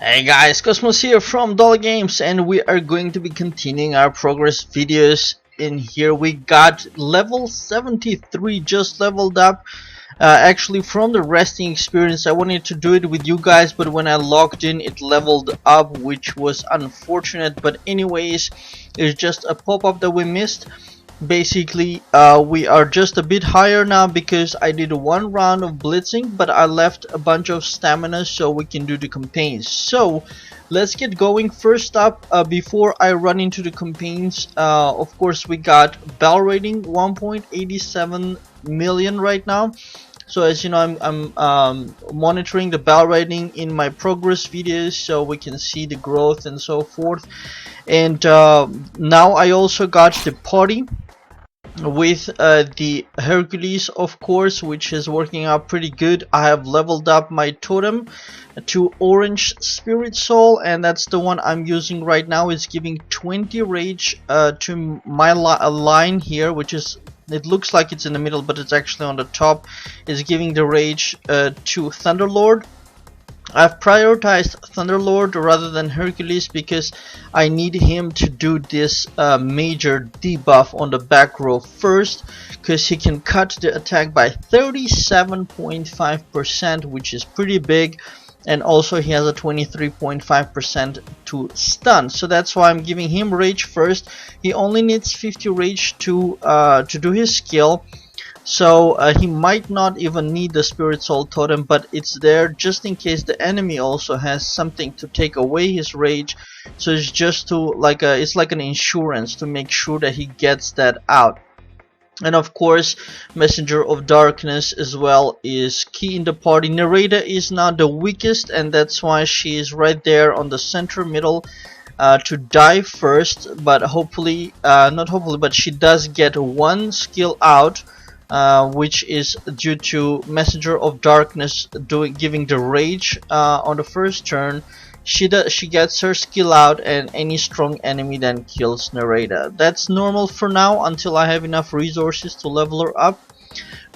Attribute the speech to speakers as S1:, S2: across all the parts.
S1: Hey guys, Cosmos here from Dollar Games, and we are going to be continuing our progress videos. In here we got level 73 just leveled up. Actually from the resting experience I wanted to do it with you guys, but when I logged in it leveled up, which was unfortunate. But anyways, it's just a pop-up that we missed. Basically we are just a bit higher now because I did one round of blitzing, but I left a bunch of stamina so we can do the campaigns. So let's get going. First up, before I run into the campaigns, of course we got bell rating 1.87 million right now. So as you know, I'm monitoring the bell rating in my progress videos so we can see the growth and so forth. And now I also got the party with the Hercules, of course, which is working out pretty good. I have leveled up my totem to orange spirit soul, and that's the one I'm using right now. It's giving 20 rage to my line here, which is, it looks like it's in the middle, but it's actually on the top. Is giving the rage to Thunderlord. I've prioritized Thunderlord rather than Hercules because I need him to do this major debuff on the back row first, because he can cut the attack by 37.5%, which is pretty big, and also he has a 23.5% to stun. So that's why I'm giving him rage first. He only needs 50 rage to do his skill. So he might not even need the Spirit Soul Totem, but it's there just in case the enemy also has something to take away his rage. So it's just to it's like an insurance to make sure that he gets that out. And of course, Messenger of Darkness as well is key in the party. Narada is now the weakest, and that's why she is right there on the center middle to die first. But hopefully, not hopefully, but she does get one skill out. Which is due to Messenger of Darkness giving the rage on the first turn. She gets her skill out, and any strong enemy then kills Narada. That's normal for now until I have enough resources to level her up.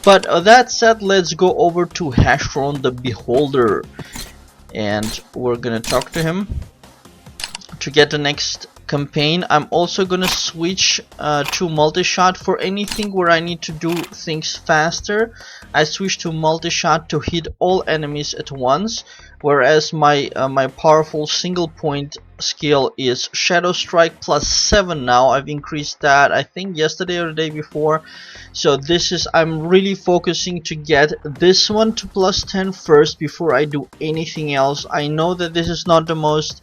S1: But that said, let's go over to Hashron the Beholder, and we're gonna talk to him to get the next campaign. I'm also gonna switch to multi-shot for anything where I need to do things faster. I switch to multi-shot to hit all enemies at once, whereas my powerful single point skill is Shadow Strike +7 now. I've increased that I think yesterday or the day before. So this is, I'm really focusing to get this one to +10 first before I do anything else. I know that this is not the most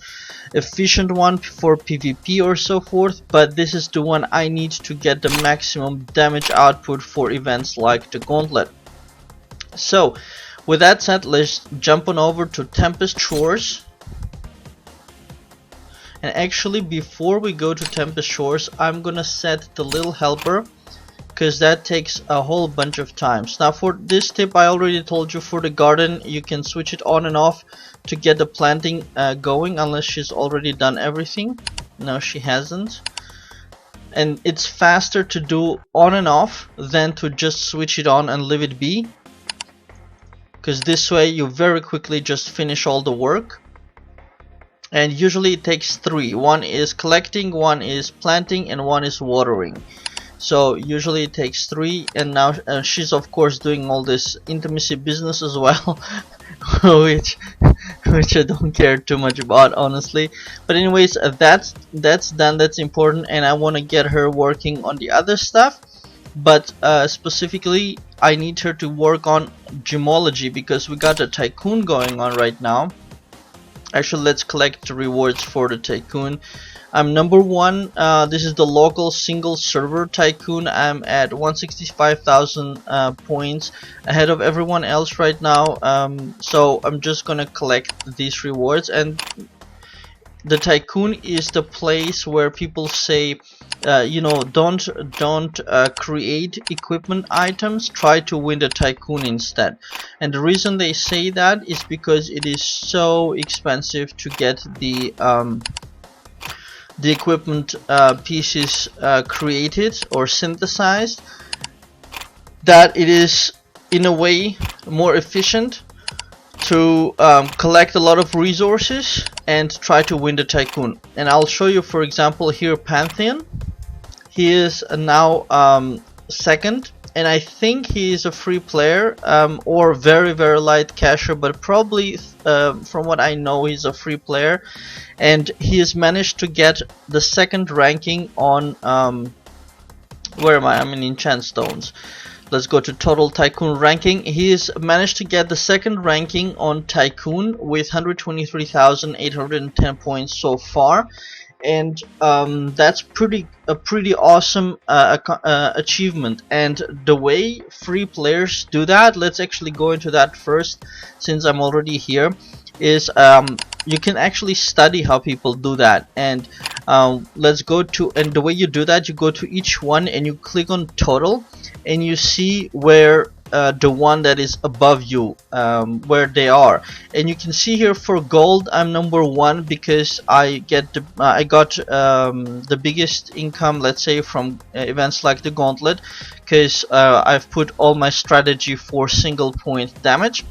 S1: efficient one for PvP or so forth, but this is the one I need to get the maximum damage output for events like the Gauntlet. So with that said, let's jump on over to Tempest Shores. And actually, before we go to Tempest Shores, I'm gonna set the little helper, because that takes a whole bunch of times. Now for this tip, I already told you, for the garden you can switch it on and off to get the planting going, unless she's already done everything. No, she hasn't. And it's faster to do on and off than to just switch it on and leave it be, because this way you very quickly just finish all the work. And usually it takes 3. One is collecting, one is planting, and one is watering. So usually it takes 3, and now she's of course doing all this intimacy business as well, which I don't care too much about, honestly. But anyways, that's done. That's important, and I want to get her working on the other stuff. But specifically, I need her to work on Gemology, because we got a Tycoon going on right now. Actually, let's collect the rewards for the Tycoon. I'm number 1. This is the local single server Tycoon. I'm at 165,000 points ahead of everyone else right now. So I'm just gonna collect these rewards. And the Tycoon is the place where people say, you know, don't create equipment items, try to win the Tycoon instead. And the reason they say that is because it is so expensive to get the equipment pieces created or synthesized, that it is in a way more efficient to collect a lot of resources and try to win the Tycoon. And I'll show you, for example, here Pantheon. He is now second, and I think he is a free player or very light casher, but probably from what I know he's a free player, and he has managed to get the second ranking on where am I? I'm in enchant stones. Let's go to total Tycoon ranking. He has managed to get the second ranking on Tycoon with 123,810 points so far, and that's a pretty awesome achievement. And the way free players do that, let's actually go into that first, since I'm already here, is you can actually study how people do that. And let's go to, and the way you do that, you go to each one and you click on total, and you see where the one that is above you, where they are. And you can see here for gold I'm number 1 because I got the biggest income, let's say, from events like the gauntlet, because I've put all my strategy for single point damage.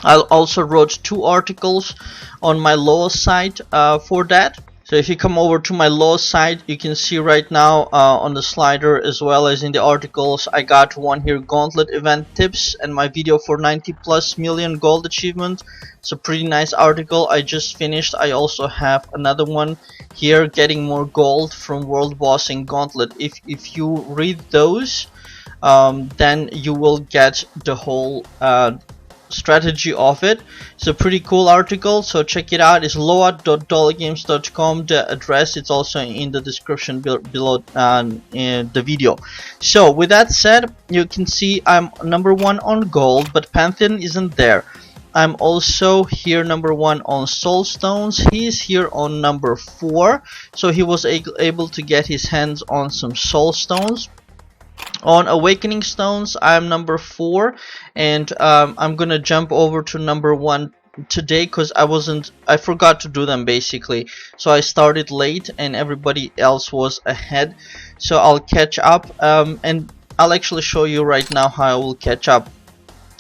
S1: I also wrote 2 articles on my LOA site for that. So if you come over to my LOA site, you can see right now on the slider, as well as in the articles, I got one here, gauntlet event tips, and my video for 90+ million gold achievement. It's a pretty nice article I just finished. I also have another one here, getting more gold from world boss in gauntlet. If you read those, then you will get the whole strategy of it. It's a pretty cool article, so check it out. It's loa.dollygames.com, the address. It's also in the description below in the video. So with that said, you can see I'm number 1 on gold, but Pantheon isn't there. I'm also here number 1 on soul stones. He's here on number 4, so he was able to get his hands on some soul stones. On awakening stones, I'm number 4, and I'm gonna jump over to number 1 today because I forgot to do them basically. So I started late and everybody else was ahead, so I'll catch up, and I'll actually show you right now how I will catch up.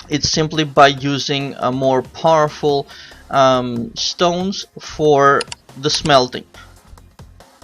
S1: It's simply by using a more powerful stones for the smelting.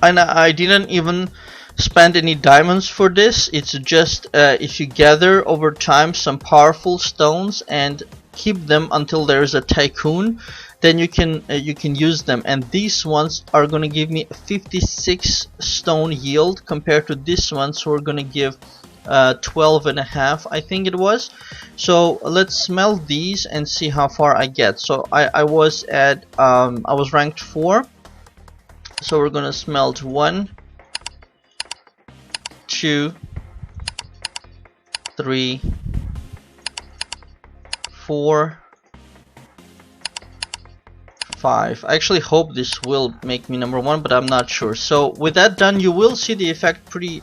S1: And I didn't even spend any diamonds for this. It's just if you gather over time some powerful stones and keep them until there is a Tycoon, then you can use them. And these ones are gonna give me 56 stone yield compared to this one, so we're gonna give 12.5, I think it was. So let's smelt these and see how far I get. So I was at I was ranked 4, so we're gonna smelt 1, 2, 3, 4, 5. I actually hope this will make me number 1, but I'm not sure. So with that done, you will see the effect pretty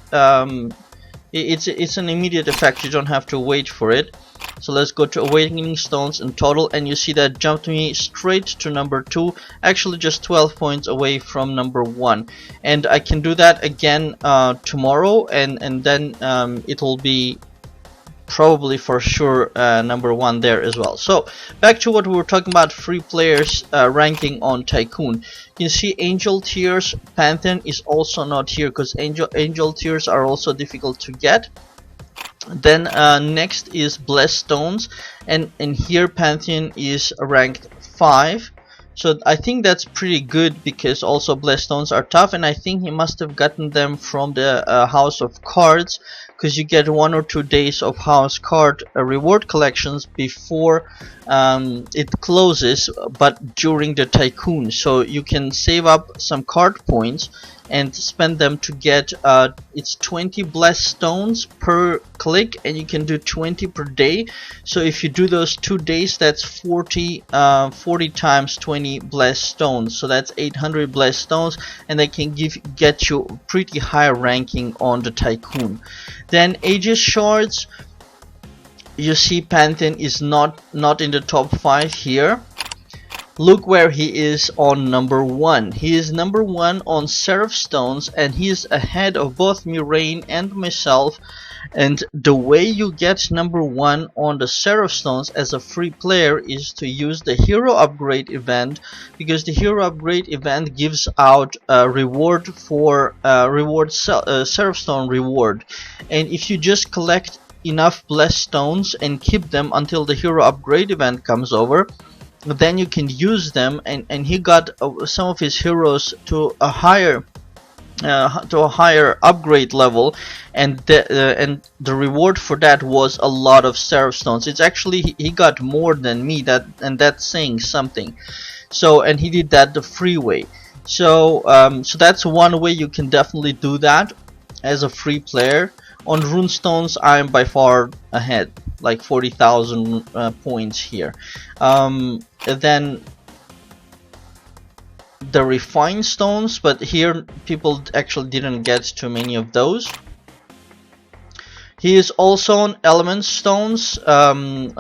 S1: it's an immediate effect. You don't have to wait for it. So let's go to awakening stones in total, and you see that jumped me straight to number 2, actually just 12 points away from number 1. And I can do that again tomorrow, and then it will be probably for sure number 1 there as well. So back to what we were talking about, free players ranking on Tycoon. You can see angel tears. Pantheon is also not here because angel tears are also difficult to get. Then next is blessed stones, and here Pantheon is ranked 5. So I think that's pretty good because also blessed stones are tough, and I think he must have gotten them from the house of cards, because you get 1 or 2 days of house card reward collections before it closes, but during the Tycoon. So you can save up some card points and spend them to get it's 20 blessed stones per click, and you can do 20 per day. So if you do those 2 days, that's 40 times 20 blessed stones, so that's 800 blessed stones, and they can get you pretty high ranking on the Tycoon. Then Aegis shards, you see Pantheon is not in the top 5 here. Look where he is on number 1. He is number 1 on Seraph stones, and he is ahead of both Mirain and myself And the way you get number 1 on the Seraph Stones as a free player is to use the hero upgrade event, because the hero upgrade event gives out a reward for Seraph Stone reward. And if you just collect enough blessed stones and keep them until the hero upgrade event comes over, then you can use them. And he got some of his heroes to a higher upgrade level, and the reward for that was a lot of Seraph Stones. It's actually, he got more than me, and that's saying something. So, and he did that the free way. So so that's one way you can definitely do that as a free player. On runestones, I'm by far ahead, like 40,000 points here. Then the refined stones, but here people actually didn't get too many of those. He is also on element stones, element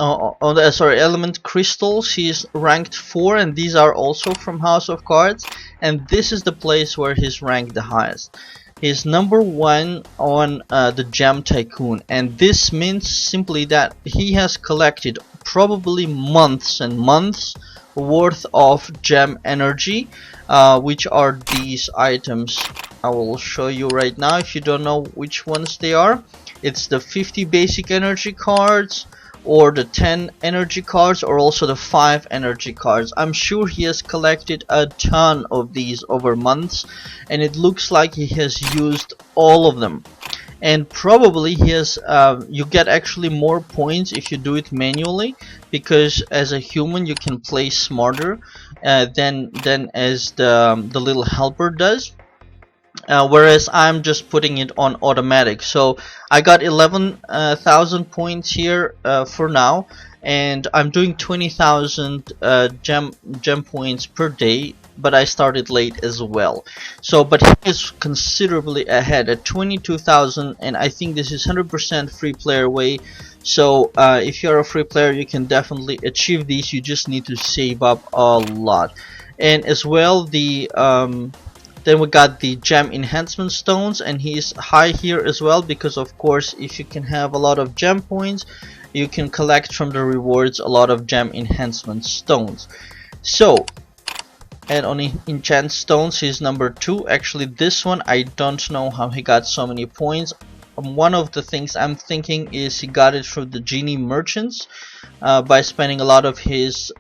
S1: crystals. He is ranked 4, and these are also from House of Cards, and this is the place where he's ranked the highest. He's number 1 on the Gem Tycoon, and this means simply that he has collected probably months and months worth of gem energy, which are these items. I will show you right now if you don't know which ones they are. It's the 50 basic energy cards, or the 10 energy cards, or also the 5 energy cards. I'm sure he has collected a ton of these over months, and it looks like he has used all of them. And probably he has you get actually more points if you do it manually, because as a human you can play smarter than as the little helper does. Whereas I'm just putting it on automatic. So I got 11,000 points here for now, and I'm doing 20,000 gem points per day, but I started late as well. So, but he is considerably ahead at 22,000, and I think this is 100% free player way. So if you're a free player, you can definitely achieve these. You just need to save up a lot. And as well, the then we got the gem enhancement stones, and he's high here as well, because of course if you can have a lot of gem points, you can collect from the rewards a lot of gem enhancement stones. So, and on enchant stones he's number 2. Actually this one I don't know how he got so many points. One of the things I'm thinking is he got it from the genie merchants by spending a lot of his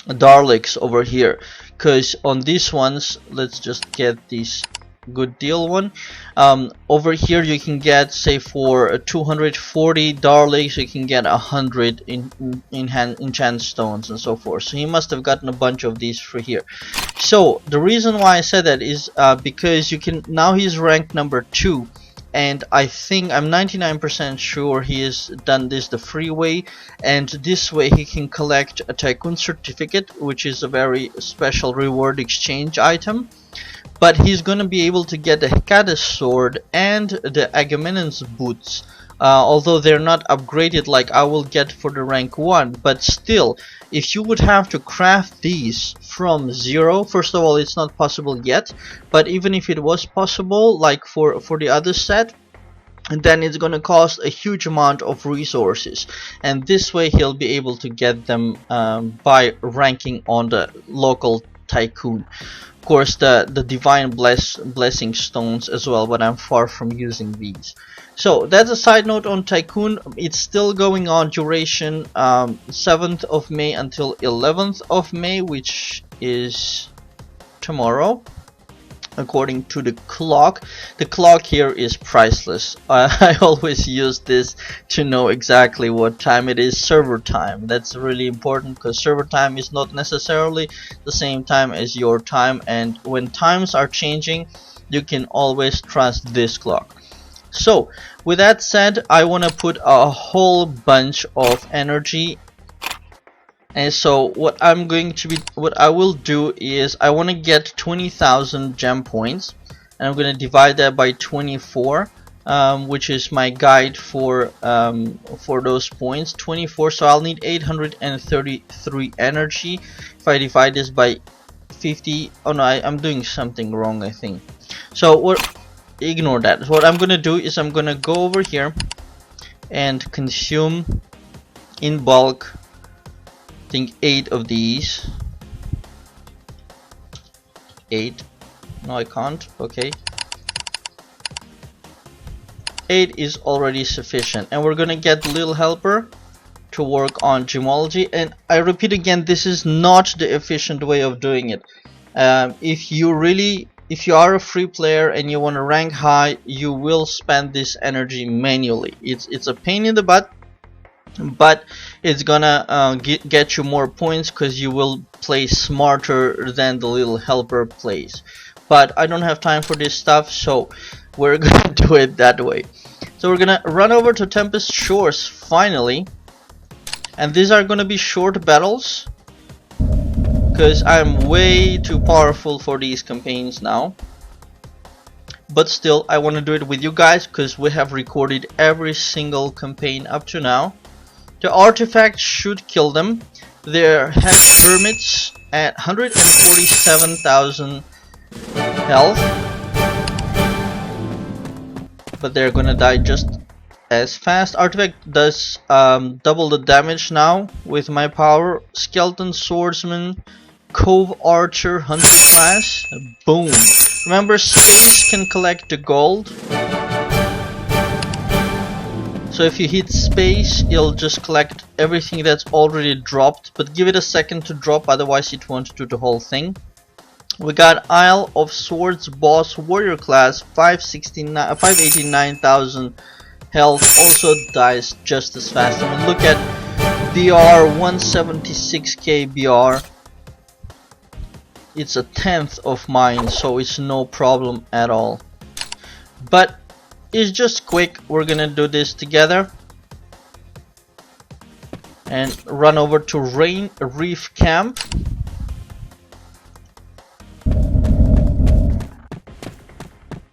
S1: Darlics over here, because on these ones, let's just get this good deal one. Over here you can get, say for 240 Darlics, you can get 100 enchant stones and so forth. So he must have gotten a bunch of these for here. So the reason why I said that is because you can, now he's ranked number 2, and I think I'm 99% sure he has done this the free way, and this way he can collect a Tycoon certificate, which is a very special reward exchange item. But he's gonna be able to get the Hecate's sword and the Agamemnon's boots, although they're not upgraded like I will get for the rank 1. But still, if you would have to craft these from 0, first of all it's not possible yet, but even if it was possible, like for the other set, then it's gonna cost a huge amount of resources, and this way he'll be able to get them by ranking on the local Tycoon. Of course the divine blessing stones as well, but I'm far from using these. So that's a side note on Tycoon. It's still going on duration 7th of May until 11th of May, which is tomorrow according to the clock. The clock here is priceless. I always use this to know exactly what time it is, server time. That's really important, because server time is not necessarily the same time as your time, and when times are changing you can always trust this clock. So with that said, I want to put a whole bunch of energy. And so what I will do is I want to get 20,000 gem points, and I'm going to divide that by 24, which is my guide for those points. 24, so I'll need 833 energy. If I divide this by 50, oh no, I'm doing something wrong, I think. So ignore that. What I'm gonna do is I'm gonna go over here and consume in bulk, I think 8 of these. 8. No, I can't. Okay. 8 is already sufficient, and we're gonna get Little Helper to work on Gemology. And I repeat again, this is not the efficient way of doing it. If you are a free player and you want to rank high, you will spend this energy manually. It's a pain in the butt, but it's gonna get you more points because you will play smarter than the Little Helper plays. But I don't have time for this stuff, so we're gonna do it that way. So we're gonna run over to Tempest Shores finally, and these are gonna be short battles because I'm way too powerful for these campaigns now. But still, I want to do it with you guys because we have recorded every single campaign up to now. The artifact should kill them. They're head hermits at 147,000 health, but they're gonna die just as fast. Artifact does double the damage now with my power. Skeleton Swordsman, Cove Archer, Hunter class, boom. Remember, space can collect the gold, so if you hit space, it'll just collect everything that's already dropped, but give it a second to drop, otherwise it won't do the whole thing. We got Isle of Swords Boss Warrior class, 589,000 health, also dies just as fast. I mean, look at BR, 176k BR. It's a 10th of mine, so it's no problem at all. But it's just quick. We're gonna do this together and run over to Rain Reef Camp.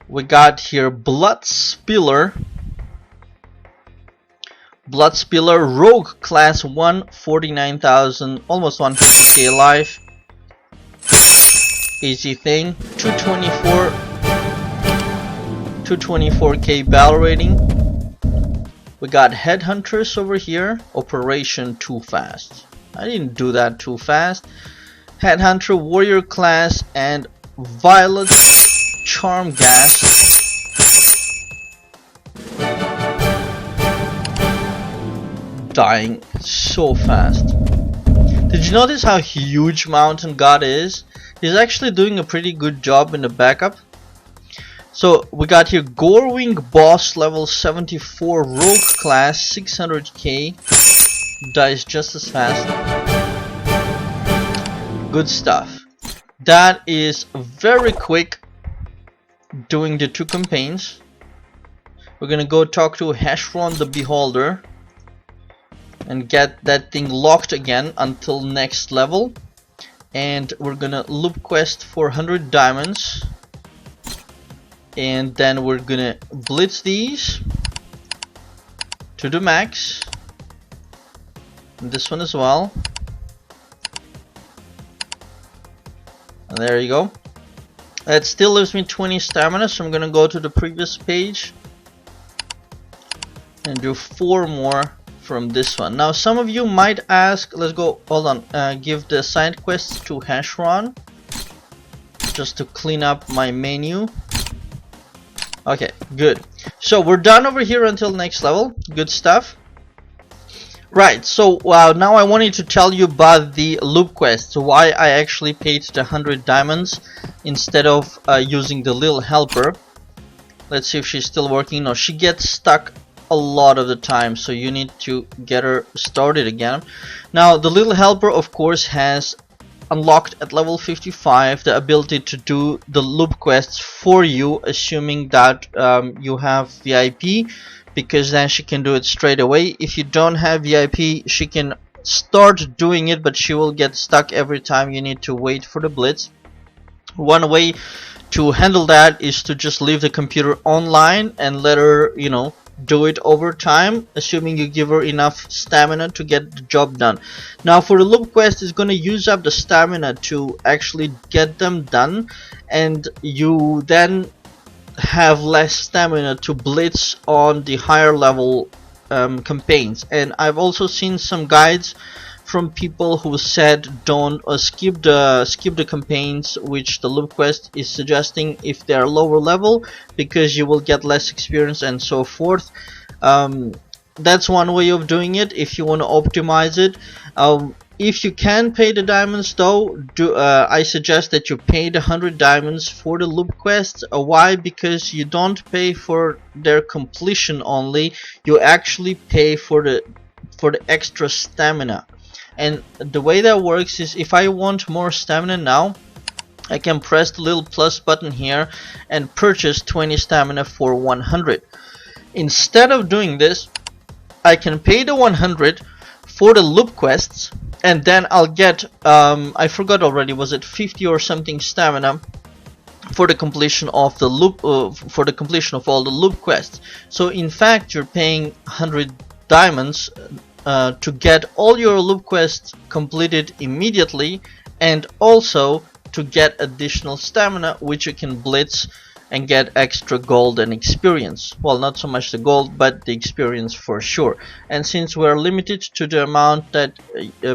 S1: We got here Blood Spiller. Blood Spiller Rogue class 149,000, almost 150k life. Easy thing. 224k battle rating. We got Headhunters over here. Operation Too Fast. I didn't do that too fast. Headhunter Warrior class and Violet Charm Gas. Dying so fast. Did you notice how huge Mountain God is? He's actually doing a pretty good job in the backup. So we got here Gorewing Boss level 74 Rogue class, 600k. Dies just as fast. Good stuff. That is very quick doing the 2 campaigns. We're gonna go talk to Heshron the Beholder and get that thing locked again until next level. And we're gonna loop quest for 100 diamonds, and then we're gonna blitz these to the max, and this one as well, and there you go. That still leaves me 20 stamina, so I'm gonna go to the previous page and do 4 more from this one. Now some of you might ask, let's go, hold on, give the side quests to Heshron just to clean up my menu. Okay, good. So we're done over here until next level. Good stuff. Right, so now I wanted to tell you about the loop quest, why I actually paid the 100 diamonds instead of using the Little Helper. Let's see if she's still working. No, she gets stuck a lot of the time, so you need to get her started again. Now the Little Helper of course has unlocked at level 55 the ability to do the loop quests for you, assuming that you have VIP, because then she can do it straight away. If you don't have VIP, she can start doing it, but she will get stuck every time you need to wait for the blitz. One way to handle that is to just leave the computer online and let her, you know, do it over time, assuming you give her enough stamina to get the job done. Now for the loop quest, it's going to use up the stamina to actually get them done, and you then have less stamina to blitz on the higher level campaigns. And I've also seen some guides from people who said don't skip the campaigns which the loop quest is suggesting if they are lower level, because you will get less experience and so forth. That's one way of doing it if you want to optimize it. If you can pay the diamonds though, I suggest that you pay the 100 diamonds for the loop quests. Why? Because you don't pay for their completion only, you actually pay for the extra stamina. And the way that works is, if I want more stamina now, I can press the little plus button here and purchase 20 stamina for 100. Instead of doing this, I can pay the 100 for the loop quests, and then I'll get I forgot already, was it 50 or something stamina for the completion of the loop, for the completion of all the loop quests. So in fact you're paying 100 diamonds to get all your loop quests completed immediately, and also to get additional stamina which you can blitz and get extra gold and experience. Well, not so much the gold, but the experience for sure. And since we're limited to the amount that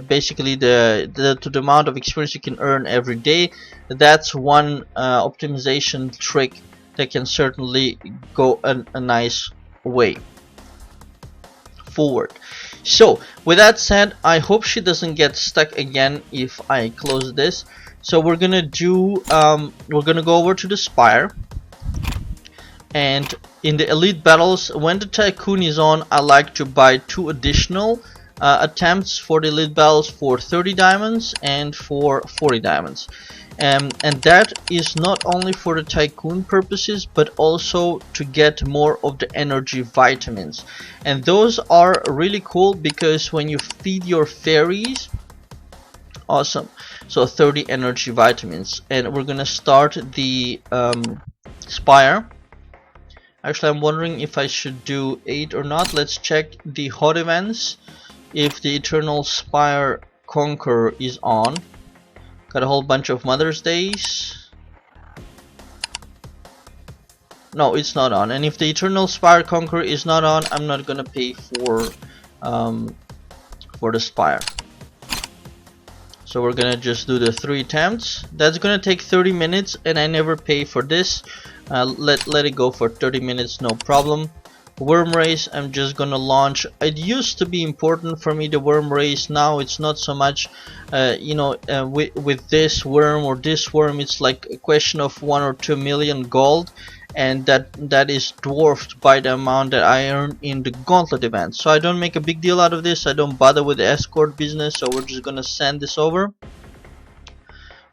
S1: basically to the amount of experience you can earn every day, that's one optimization trick that can certainly go a nice way forward. So with that said, I hope she doesn't get stuck again if I close this. So we're gonna do we're gonna go over to the Spire, and in the elite battles, when the Tycoon is on, I like to buy 2 additional attempts for the elite battles for 30 diamonds and for 40 diamonds. And that is not only for the Tycoon purposes, but also to get more of the energy vitamins. And those are really cool because when you feed your fairies, awesome. So 30 energy vitamins, and we're gonna start the Spire. Actually, I'm wondering if I should do 8 or not. Let's check the hot events if the Eternal Spire Conqueror is on. Got a whole bunch of Mother's Days. No, it's not on. And if the Eternal Spire Conqueror is not on, I'm not gonna pay for the Spire. So we're gonna just do the 3 attempts. That's gonna take 30 minutes, and I never pay for this. Let it go for 30 minutes, no problem. Worm race, I'm just gonna launch. It used to be important for me, the worm race. Now it's not so much. You know, with this worm or this worm, it's like a question of 1 or 2 million gold, and that is dwarfed by the amount that I earn in the gauntlet event. So I don't make a big deal out of this. I don't bother with the escort business, so we're just gonna send this over.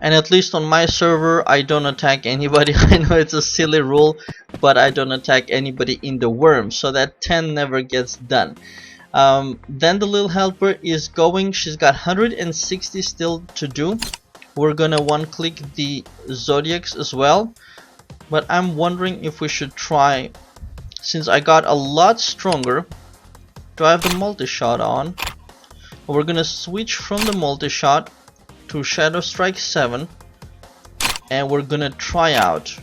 S1: And at least on my server, I don't attack anybody. I know it's a silly rule, but I don't attack anybody in the worm, so that 10 never gets done. Then the little helper is going. She's got 160 still to do. We're gonna one-click the Zodiacs as well, but I'm wondering if we should try, since I got a lot stronger. Do I have the multi-shot on? We're gonna switch from the multi-shot to Shadow Strike 7, and we're gonna try out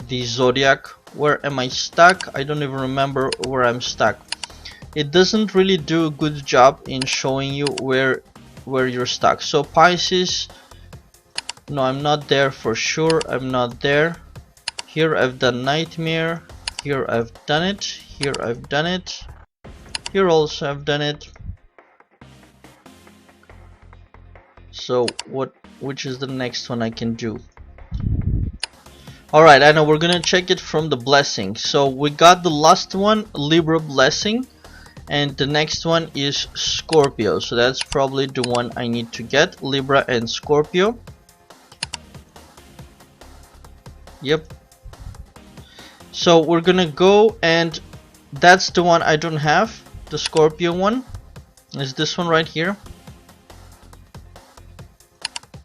S1: the Zodiac. Where am I stuck? I don't even remember where I'm stuck. It doesn't really do a good job in showing you where you're stuck. So Pisces, no, I'm not there for sure. I'm not there. Here I've done Nightmare. Here I've done it. Here I've done it. Here also I've done it. So which is the next one I can do? Alright, I know, we're gonna check it from the blessing. So we got the last one, Libra blessing, and the next one is Scorpio. So that's probably the one I need to get, Libra and Scorpio. Yep. So we're gonna go, and that's the one I don't have. The Scorpio one is this one right here.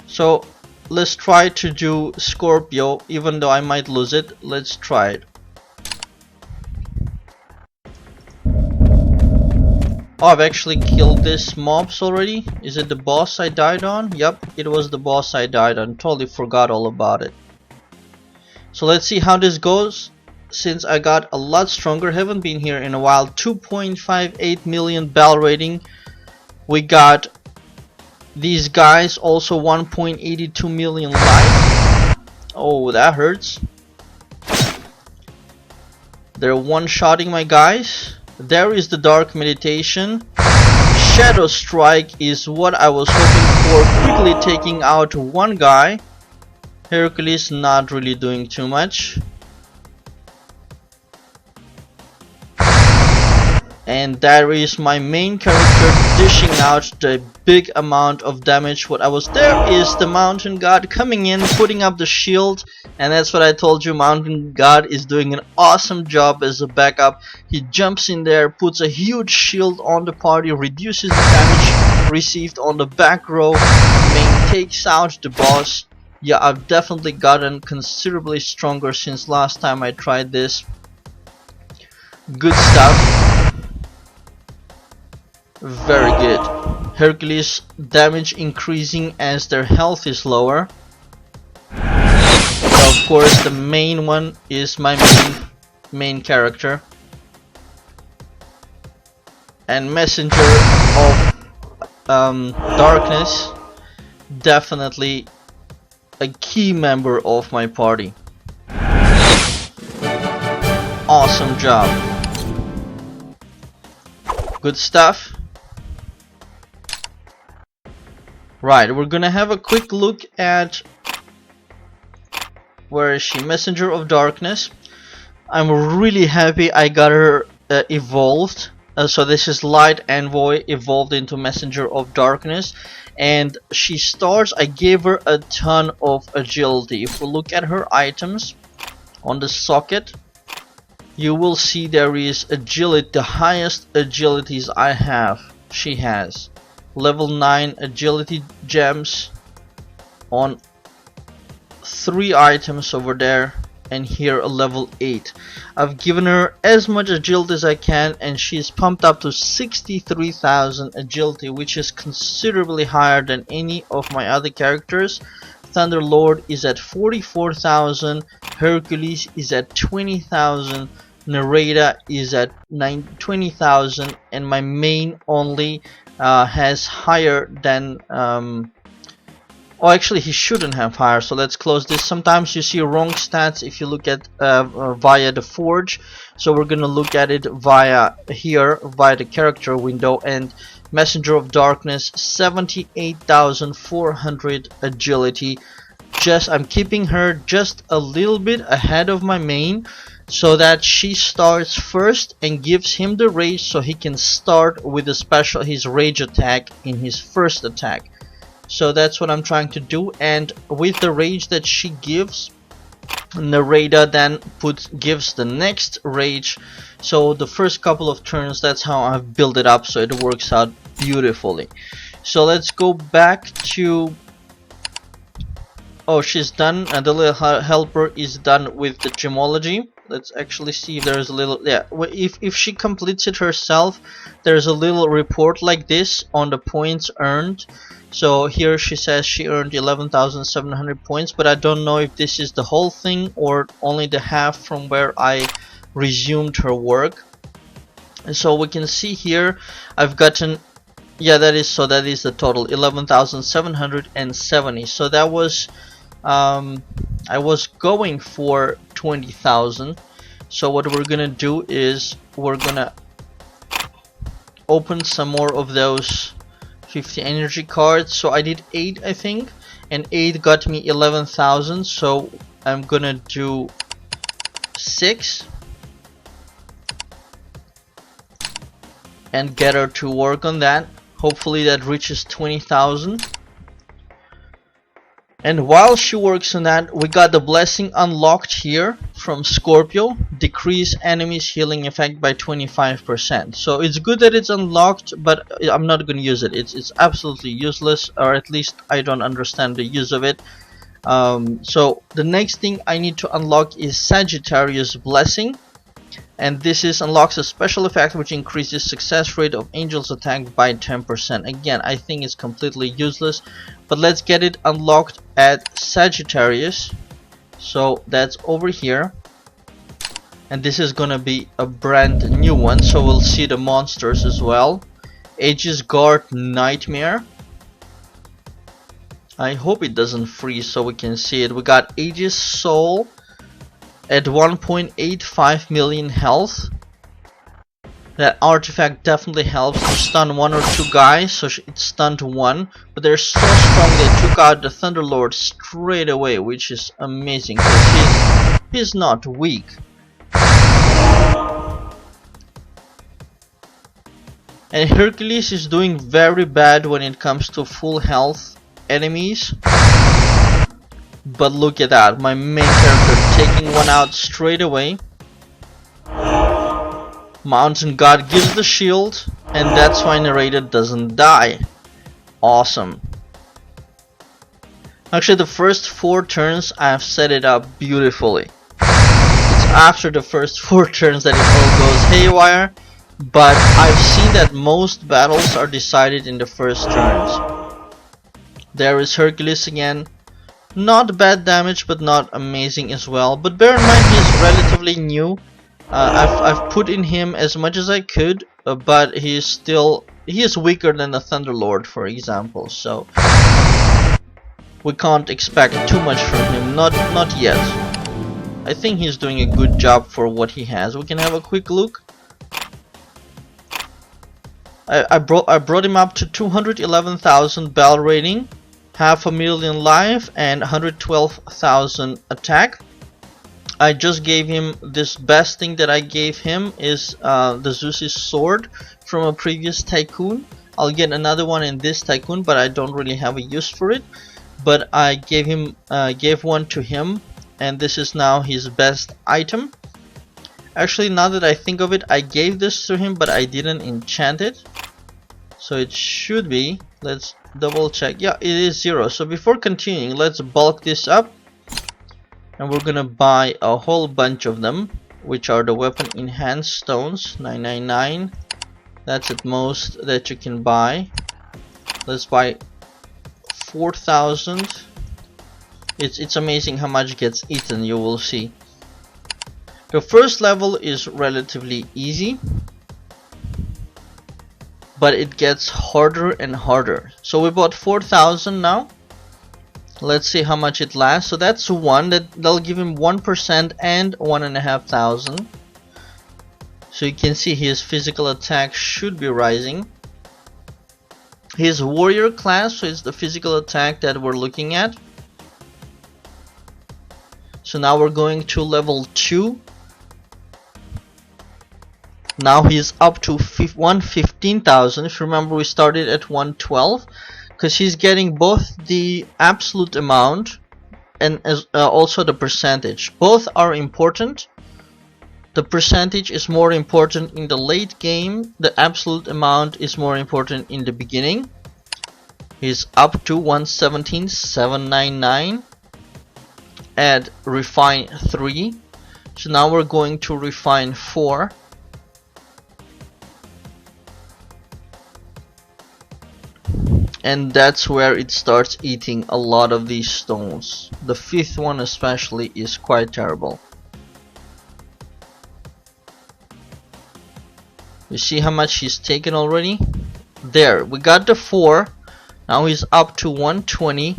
S1: So let's try to do Scorpio, even though I might lose it. Let's try it. Oh, I've actually killed this mobs already. Is it the boss I died on? Yep, it was the boss I died on. Totally forgot all about it. So let's see how this goes. Since I got a lot stronger, haven't been here in a while. 2.58 million bell rating. We got these guys also 1.82 million life. Oh, that hurts. They're one-shotting my guys. There is the dark meditation. Shadow strike is what I was hoping for, quickly taking out one guy. Hercules not really doing too much. And that is my main character dishing out the big amount of damage. There is the mountain god coming in, putting up the shield, and that's what I told you, mountain god is doing an awesome job as a backup. He jumps in there, puts a huge shield on the party, reduces the damage received on the back row, main takes out the boss. Yeah, I've definitely gotten considerably stronger since last time I tried this. Good stuff. Very good. Hercules damage increasing as their health is lower. So of course the main one is my main character. And Messenger of Darkness, definitely a key member of my party. Awesome job. Good stuff. Right, we're gonna have a quick look at, where is she? Messenger of Darkness. I'm really happy I got her evolved. So this is Light Envoy evolved into Messenger of Darkness, and she starts. I gave her a ton of agility. If we look at her items on the socket, you will see there is agility. The highest agilities I have, she has. Level 9 agility gems on 3 items over there, and here a level 8. I've given her as much agility as I can, and she's pumped up to 63,000 agility, which is considerably higher than any of my other characters. Thunderlord is at 44,000, Hercules is at 20,000, Nareda is at 20,000, and my main only has higher than oh, actually he shouldn't have higher, so let's close this. Sometimes you see wrong stats if you look at via the forge, so we're gonna look at it via here, via the character window. And Messenger of Darkness, 78,400 agility. I'm keeping her just a little bit ahead of my main, so that she starts first and gives him the rage, so he can start with his rage attack in his first attack. So that's what I'm trying to do, and with the rage that she gives, Nareda then gives the next rage. So the first couple of turns, that's how I've built it up, so it works out beautifully. So let's go back to, oh, she's done, and the little helper is done with the Gemology. Let's actually see if there's a little, yeah, if she completes it herself, there's a little report like this on the points earned. So here she says she earned 11,700 points, but I don't know if this is the whole thing or only the half from where I resumed her work. And so we can see here I've gotten, yeah, that is the total, 11,770. So that was I was going for 20,000. So what we're gonna do is we're gonna open some more of those 50 energy cards. So I did 8, I think, and 8 got me 11,000. So I'm gonna do 6 and get her to work on that. Hopefully that reaches 20,000. And while she works on that, we got the blessing unlocked here from Scorpio. Decrease enemies healing effect by 25%. So it's good that it's unlocked, but I'm not going to use it. It's absolutely useless, or at least I don't understand the use of it. So the next thing I need to unlock is Sagittarius Blessing. And this unlocks a special effect which increases success rate of angels attack by 10%. Again, I think it's completely useless, but let's get it unlocked at Sagittarius. So that's over here. And this is gonna be a brand new one, so we'll see the monsters as well. Aegis Guard Nightmare. I hope it doesn't freeze so we can see it. We got Aegis Soul at 1.85 million health. That artifact definitely helps to stun one or two guys, so it stunned one. But they're so strong they took out the Thunderlord straight away, which is amazing because he's not weak. And Hercules is doing very bad when it comes to full health enemies. But look at that, my main character taking one out straight away. Mountain God gives the shield, and that's why Narrator doesn't die. Awesome. Actually, the first 4 turns I have set it up beautifully. It's after the first 4 turns that it all goes haywire. But I've seen that most battles are decided in the first turns. There is Hercules again. Not bad damage, but not amazing as well. But bear in mind he's relatively new. I've put in him as much as I could, but he is weaker than the Thunderlord, for example. So we can't expect too much from him. Not yet. I think he's doing a good job for what he has. We can have a quick look. I brought him up to 211,000 bell rating, 500,000 life, and 112,000 attack. I just gave him this best thing that I gave him is the Zeus's sword from a previous Tycoon. I'll get another one in this Tycoon, but I don't really have a use for it. But I gave one to him, and this is now his best item. Actually, now that I think of it, I gave this to him, but I didn't enchant it. So it should be, let's double check. Yeah, it is 0. So before continuing, let's bulk this up. And we're gonna buy a whole bunch of them, which are the weapon enhanced stones, 999. That's at most that you can buy. Let's buy 4,000. It's amazing how much gets eaten, you will see. The first level is relatively easy, but it gets harder and harder. So we bought 4,000 now. Let's see how much it lasts. So that's 1. That'll give him 1% and 1,500. So you can see his physical attack should be rising. His warrior class, so it's the physical attack that we're looking at. So now we're going to level 2. Now he's up to 115,000. If you remember, we started at 112, because he's getting both the absolute amount and also the percentage. Both are important. The percentage is more important in the late game. The absolute amount is more important in the beginning. He's up to 117,799. Add refine 3. So now we're going to refine 4. And that's where it starts eating a lot of these stones. The 5th one especially is quite terrible. You see how much he's taken already? There, we got the 4. Now he's up to 120.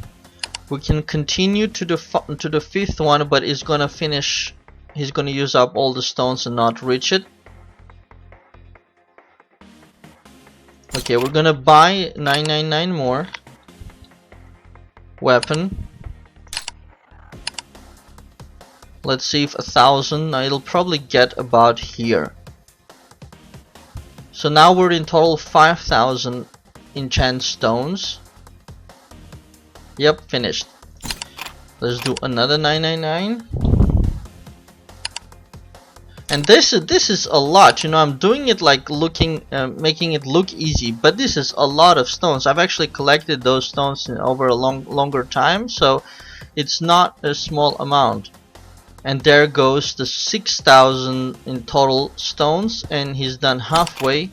S1: We can continue to the 5th one, but he's gonna finish. He's gonna use up all the stones and not reach it. Okay, we're gonna buy 999 more. Weapon. Let's see if 1,000. Now it'll probably get about here. So now we're in total 5,000 enchant stones. Yep, finished. Let's do another 999. And this is a lot, you know. I'm doing it like making it look easy, but this is a lot of stones. I've actually collected those stones over a longer time, so it's not a small amount. And there goes the 6,000 in total stones, and he's done halfway.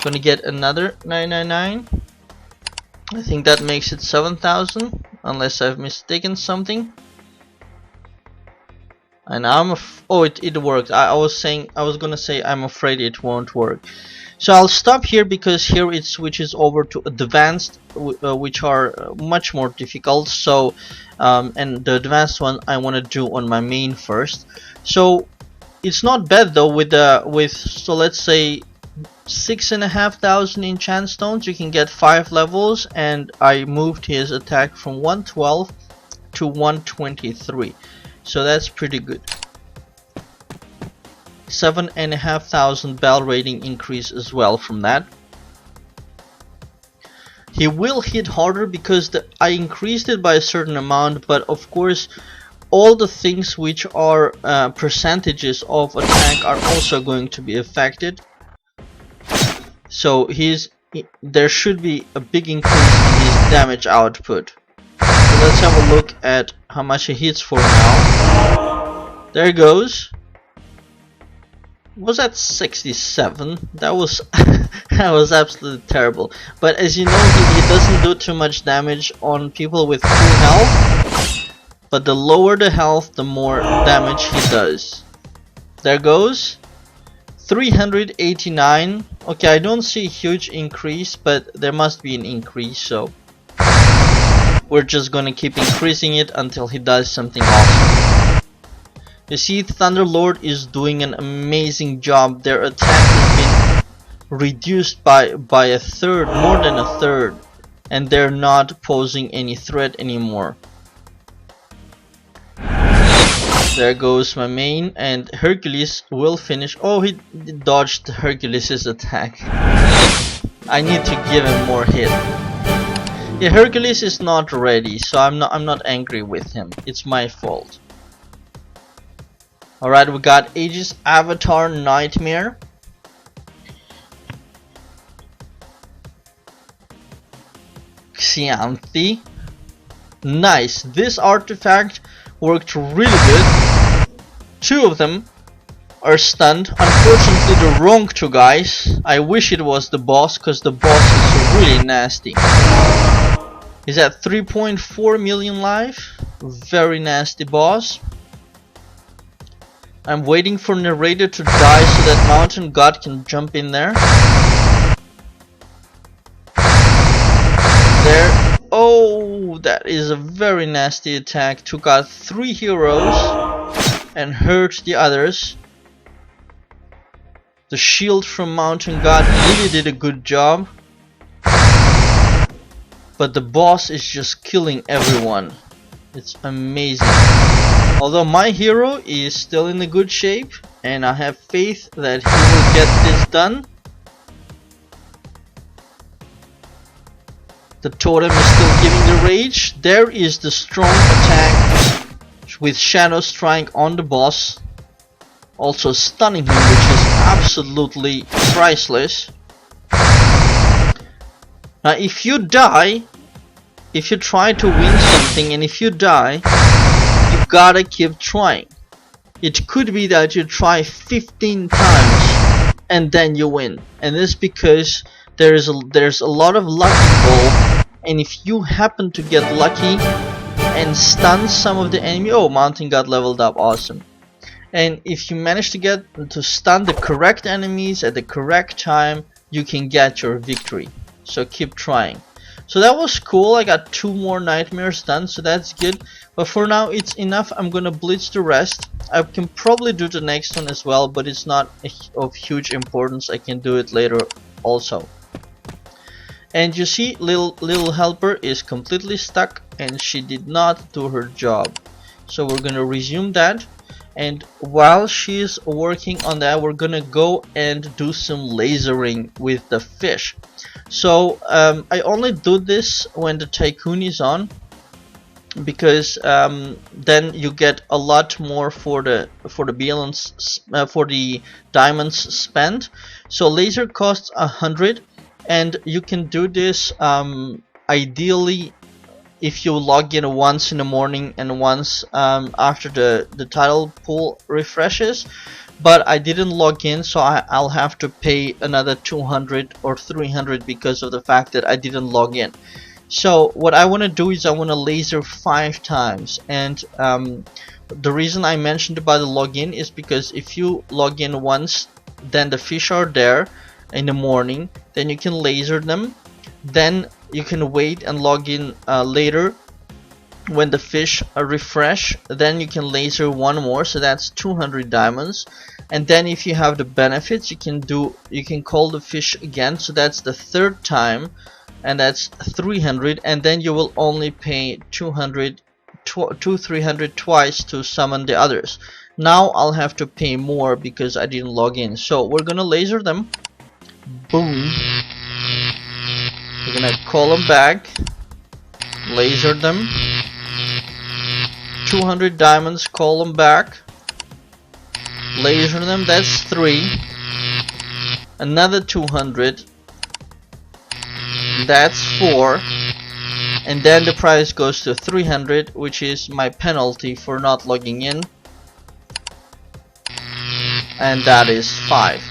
S1: Gonna get another 999. I think that makes it 7,000, unless I've mistaken something. And oh, it worked. I was gonna say I'm afraid it won't work. So I'll stop here because here it switches over to advanced, which are much more difficult. So and the advanced one I want to do on my main first. So it's not bad though with so let's say 6,500 enchant stones you can get 5 levels, and I moved his attack from 112 to 123, so that's pretty good. 7,500 bell rating increase as well from that. He will hit harder because I increased it by a certain amount, but of course all the things which are percentages of attack are also going to be affected. So there should be a big increase in his damage output. So let's have a look at how much he hits for now. There it goes. Was that 67? That was that was absolutely terrible. But as you know, he doesn't do too much damage on people with full health. But the lower the health, the more damage he does. There goes. 389. Okay, I don't see a huge increase, but there must be an increase, so we're just gonna keep increasing it until he does something awesome. You see, Thunderlord is doing an amazing job. Their attack has been reduced by a third, more than a third, and they're not posing any threat anymore. There goes my main, and Hercules will finish. Oh, he dodged Hercules' attack. I need to give him more hit. Yeah, Hercules is not ready, so I'm not angry with him. It's my fault. Alright, we got Aegis Avatar Nightmare. Xianthi. Nice. This artifact worked really good. 2 of them are stunned. Unfortunately the wrong 2 guys. I wish it was the boss, because the boss is really nasty. He's at 3.4 million life. Very nasty boss. I'm waiting for narrator to die so that mountain god can jump in there. There. Oh, that is a very nasty attack. Took out 3 heroes and hurt the others. The shield from Mountain God really did a good job. But the boss is just killing everyone. It's amazing. Although my hero is still in a good shape, and I have faith that he will get this done. The totem is still giving the rage. There is the strong attack with Shadow Strike on the boss. Also stunning him, which is absolutely priceless. Now if you die, if you try to win something and if you die, you gotta keep trying. It could be that you try 15 times and then you win. And this because there's a lot of luck involved, and if you happen to get lucky and stun some of the enemy, oh, Mountain got leveled up, awesome. And if you manage to stun the correct enemies at the correct time, you can get your victory. So keep trying. So that was cool. I got 2 more nightmares done, so that's good. But for now it's enough. I'm gonna blitz the rest. I can probably do the next one as well, but it's not of huge importance. I can do it later also. And you see, little helper is completely stuck and she did not do her job. So we're gonna resume that. And while she's working on that, we're gonna go and do some lasering with the fish. So I only do this when the Tycoon is on, because then you get a lot more for the for the diamonds spent. So laser costs 100, and you can do this ideally if you log in once in the morning and once after the title pool refreshes. But I didn't log in, so I'll have to pay another 200 or 300 because of the fact that I didn't log in. So what I want to do is I want to laser 5 times, and the reason I mentioned about the login is because if you log in once, then the fish are there in the morning, then you can laser them, then you can wait and log in later when the fish refresh, then you can laser one more, so that's 200 diamonds. And then if you have the benefits, you can call the fish again, so that's the 3rd time, and that's 300, and then you will only pay 300 twice to summon the others. Now I'll have to pay more because I didn't log in. So we're gonna laser them. Boom. We're gonna call them back, laser them, 200 diamonds, call them back, laser them, that's 3, another 200, that's 4, and then the price goes to 300, which is my penalty for not logging in, and that is 5.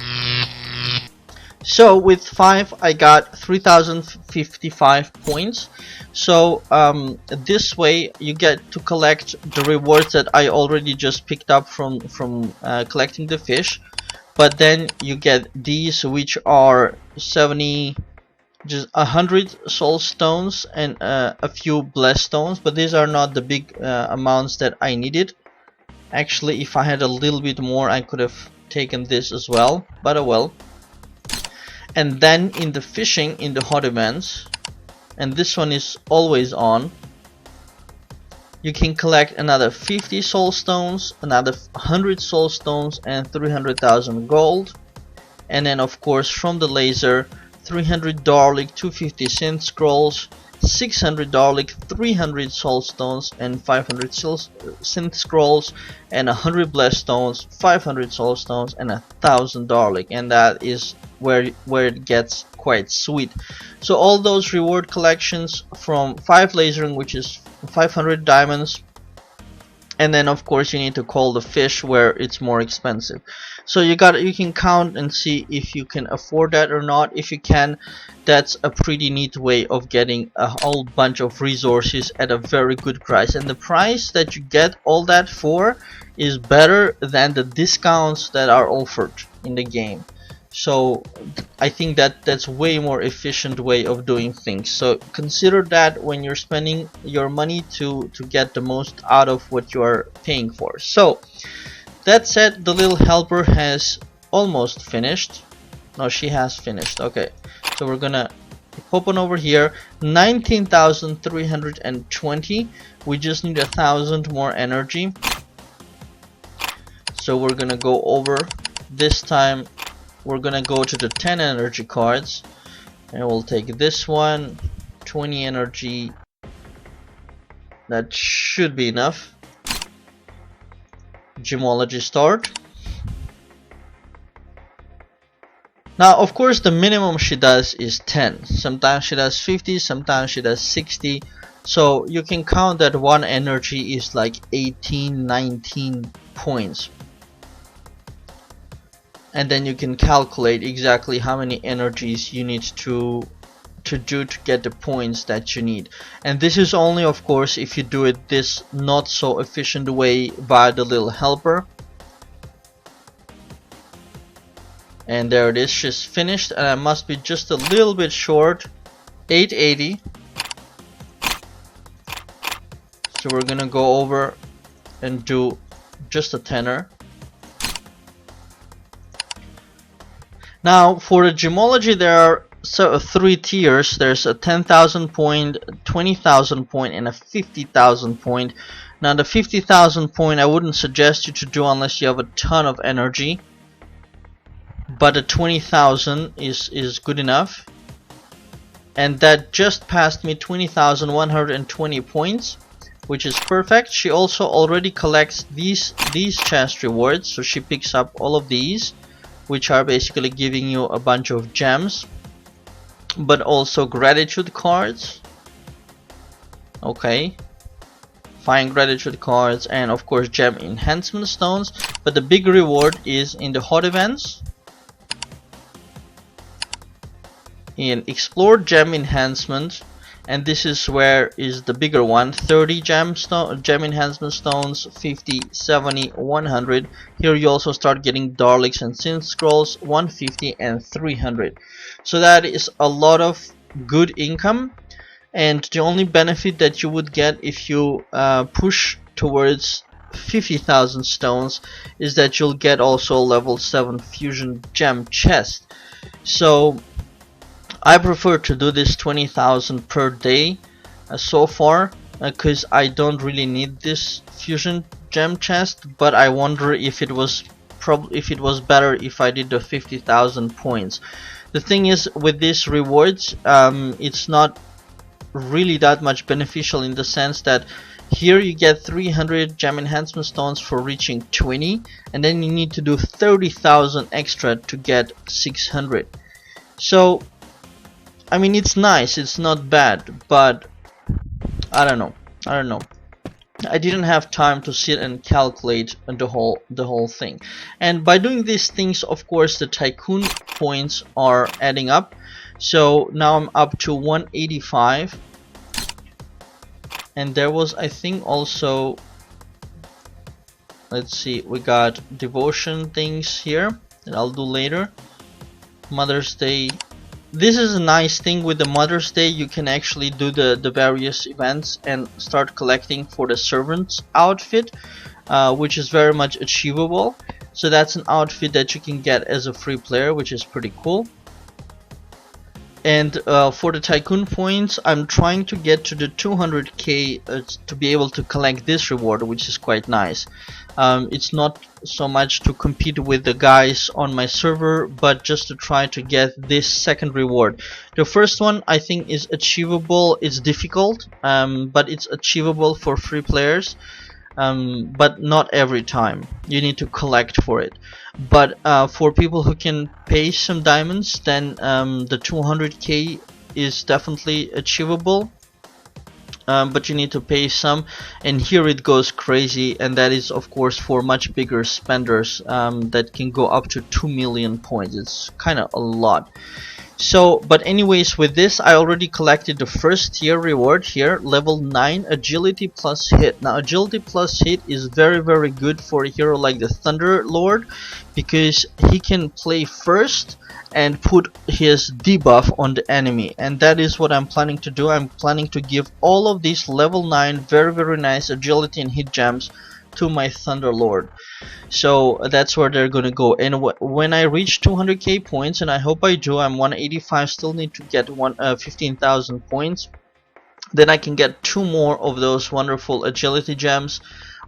S1: So with 5 I got 3055 points. So this way you get to collect the rewards that I already just picked up from collecting the fish, but then you get these, which are 100 soul stones and a few blessed stones, but these are not the big amounts that I needed. Actually, if I had a little bit more, I could have taken this as well, but oh well. And then in the fishing, in the hot events, and this one is always on, you can collect another 50 soul stones, another 100 soul stones, and 300,000 gold. And then of course from the laser, 300 Darlic, 250 synth scrolls, 600 Darlic, 300 soul stones, and 500 synth scrolls, and 100 blessed stones, 500 soul stones, and 1000 Darlic. And that is where it gets quite sweet. So all those reward collections from 5 lasering, which is 500 diamonds, and then of course you need to call the fish where it's more expensive. So you can count and see if you can afford that or not. If you can, that's a pretty neat way of getting a whole bunch of resources at a very good price, and the price that you get all that for is better than the discounts that are offered in the game. So I think that's way more efficient way of doing things. So consider that when you're spending your money to get the most out of what you are paying for. So that said, the little helper has almost finished. No, she has finished. Okay, so we're gonna pop on over here. 19,320. We just need 1,000 more energy. So we're gonna go over this time. We're gonna go to the 10 energy cards, and we'll take this one, 20 energy. That should be enough. Gemology start. Now of course the minimum she does is 10. Sometimes she does 50, sometimes she does 60. So you can count that one energy is like 18, 19 points. And then you can calculate exactly how many energies you need to do to get the points that you need. And this is only of course if you do it this not so efficient way by the little helper. And there it is, she's finished, and I must be just a little bit short, 880. So we're gonna go over and do just a tenner. Now for the Gemology there are 3 tiers. There's a 10,000 point, 20,000 point, and a 50,000 point. Now the 50,000 point I wouldn't suggest you to do unless you have a ton of energy, but the 20,000 is good enough. And that just passed me 20,120 points, which is perfect. She also already collects these chest rewards, so she picks up all of these, which are basically giving you a bunch of gems, but also gratitude cards. Okay, fine, gratitude cards, and of course gem enhancement stones. But the big reward is in the hot events. In explore gem enhancement, and this is where is the bigger one. 30 gem enhancement stones, 50, 70, 100. Here you also start getting Daleks and Synth Scrolls, 150 and 300. So that is a lot of good income, and the only benefit that you would get if you push towards 50,000 stones is that you'll get also level 7 fusion gem chest. So I prefer to do this 20,000 per day so far, because I don't really need this fusion gem chest, but I wonder if it was better if I did the 50,000 points. The thing is, with these rewards, it's not really that much beneficial, in the sense that here you get 300 gem enhancement stones for reaching 20, and then you need to do 30,000 extra to get 600. So I mean, it's nice, it's not bad, but I don't know. I didn't have time to sit and calculate the whole thing. And by doing these things, of course, the Tycoon points are adding up. So now I'm up to 185. And there was, I think, also, let's see, we got devotion things here that I'll do later. Mother's Day. This is a nice thing with the Mother's Day. You can actually do the various events and start collecting for the servant's outfit, which is very much achievable. So that's an outfit that you can get as a free player, which is pretty cool. And for the Tycoon points, I'm trying to get to the 200k to be able to collect this reward, which is quite nice. It's not so much to compete with the guys on my server, but just to try to get this second reward. The first one I think is achievable. It's difficult, but it's achievable for free players, but not every time. You need to collect for it. But for people who can pay some diamonds, then the 200k is definitely achievable. But you need to pay some, and here it goes crazy, and that is of course for much bigger spenders that can go up to 2 million points. It's kind of a lot. So, but anyways, with this I already collected the first tier reward here, level 9 agility plus hit. Now agility plus hit is very good for a hero like the Thunder Lord, because he can play first and put his debuff on the enemy, and that is what I'm planning to do. I'm planning to give all of these level 9 very nice agility and hit gems to my Thunder Lord. So that's where they're gonna go. And when I reach 200k points, and I hope I do, I'm 185, still need to get 15,000 points, then I can get 2 more of those wonderful agility gems.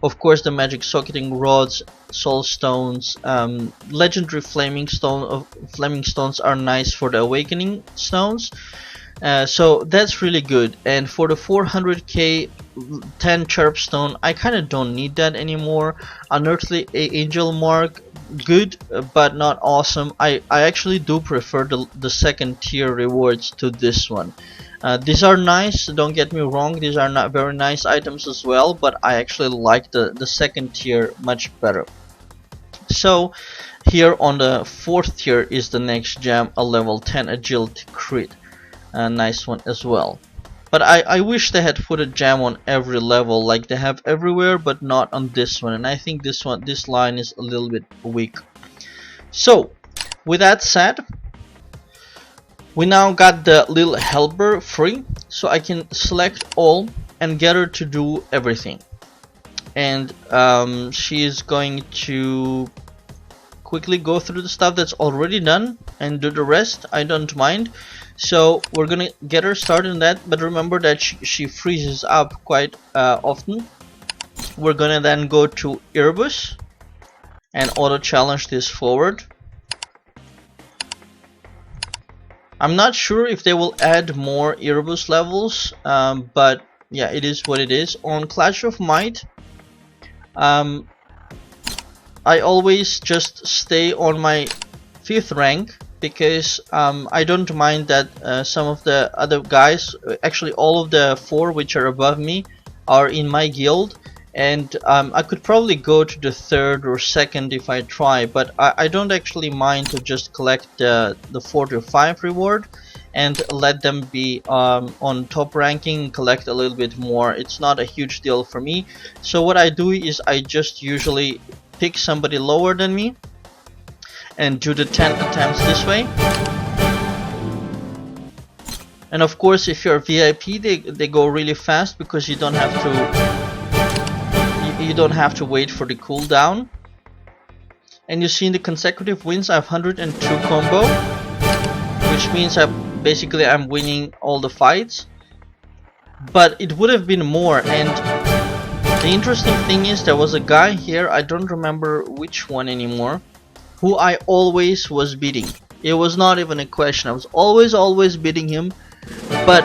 S1: Of course, the magic socketing rods, soul stones, legendary flaming stones are nice for the awakening stones. So that's really good. And for the 400k 10 chirp stone, I kind of don't need that anymore. Unearthly angel mark, good, but not awesome. I actually do prefer the second tier rewards to this one. These are nice, don't get me wrong, these are not very nice items as well, but I actually like the second tier much better. So here on the 4th tier is the next gem, a level 10 agility crit. A nice one as well. But I wish they had put a gem on every level like they have everywhere, but not on this one, and I think this line is a little bit weak. So with that said, we now got the little helper free, so I can select all and get her to do everything. And she is going to quickly go through the stuff that's already done and do the rest. I don't mind. So we're gonna get her started on that, but remember that she freezes up quite often. We're gonna then go to Erebus and auto challenge this forward. I'm not sure if they will add more Erebus levels, but yeah, it is what it is. On Clash of Might, I always just stay on my 5th rank, because I don't mind that some of the other guys, actually all of the 4 which are above me, are in my guild, and I could probably go to the 3rd or 2nd if I try, but I don't actually mind to just collect the 4 to 5 reward, and let them be on top ranking, collect a little bit more. It's not a huge deal for me. So what I do is I just usually pick somebody lower than me and do the 10 attempts this way. And of course, if you're VIP, they go really fast because you don't have to wait for the cooldown. And you see in the consecutive wins I have 102 combo, which means I'm winning all the fights. But it would have been more. And the interesting thing is, there was a guy here, I don't remember which one anymore, who I always was beating. It was not even a question. I was always beating him. But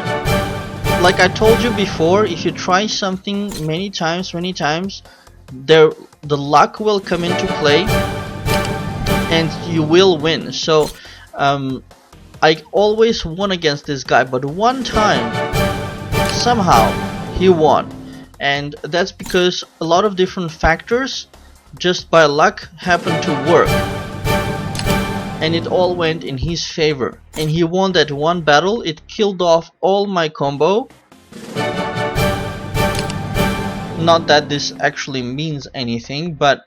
S1: like I told you before, if you try something many times, the luck will come into play and you will win. So I always won against this guy, but one time somehow he won, and that's because a lot of different factors just by luck happened to work, and it all went in his favor, and he won that one battle. It killed off all my combo. Not that this actually means anything, but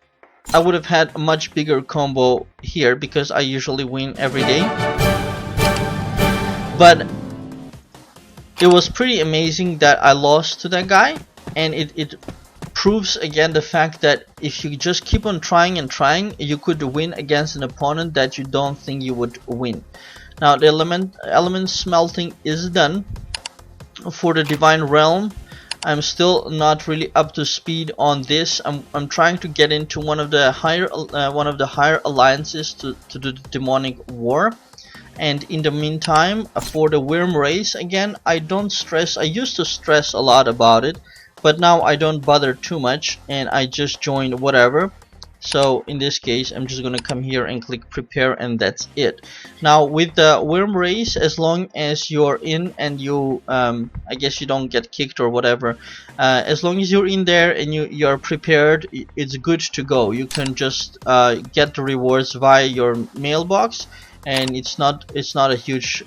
S1: I would have had a much bigger combo here because I usually win every day. But it was pretty amazing that I lost to that guy, and it proves again the fact that if you just keep on trying and trying, you could win against an opponent that you don't think you would win. Now the element smelting is done. For the divine realm, I'm still not really up to speed on this. I'm trying to get into one of the higher alliances to do the demonic war. And in the meantime, for the worm race, again, I don't stress. I used to stress a lot about it, but now I don't bother too much, and I just join whatever. So in this case, I'm just gonna come here and click prepare, and that's it. Now with the worm race, as long as you're in and you I guess you don't get kicked or whatever, as long as you're in there and you're prepared, it's good to go. You can just get the rewards via your mailbox, and it's not a huge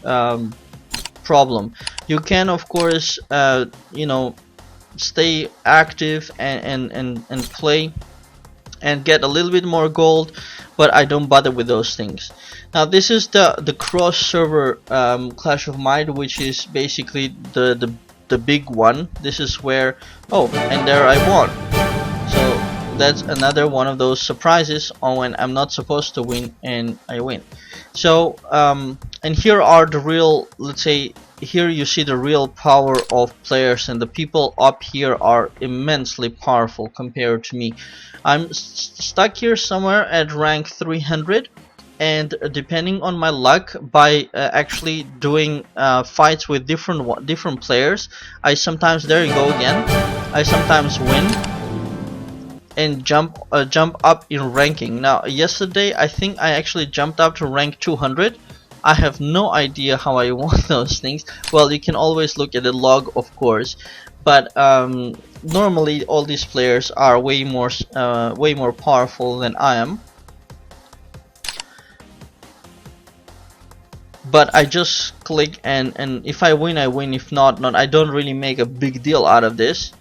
S1: problem. You can of course you know, stay active and play and get a little bit more gold, but I don't bother with those things. Now this is the cross server Clash of Might, which is basically the big one. This is where, oh, and there I won. So that's another one of those surprises on when I'm not supposed to win and I win. So and here are the real, let's say, here you see the real power of players, and the people up here are immensely powerful compared to me. I'm stuck here somewhere at rank 300, and depending on my luck, by actually doing fights with different players, I sometimes, there you go again, I sometimes win and jump up in ranking. Now yesterday I think I actually jumped up to rank 200. I have no idea how I won those things. Well, you can always look at the log, of course, but normally all these players are way more powerful than I am. But I just click, and if I win, I win. If not, not. I don't really make a big deal out of this.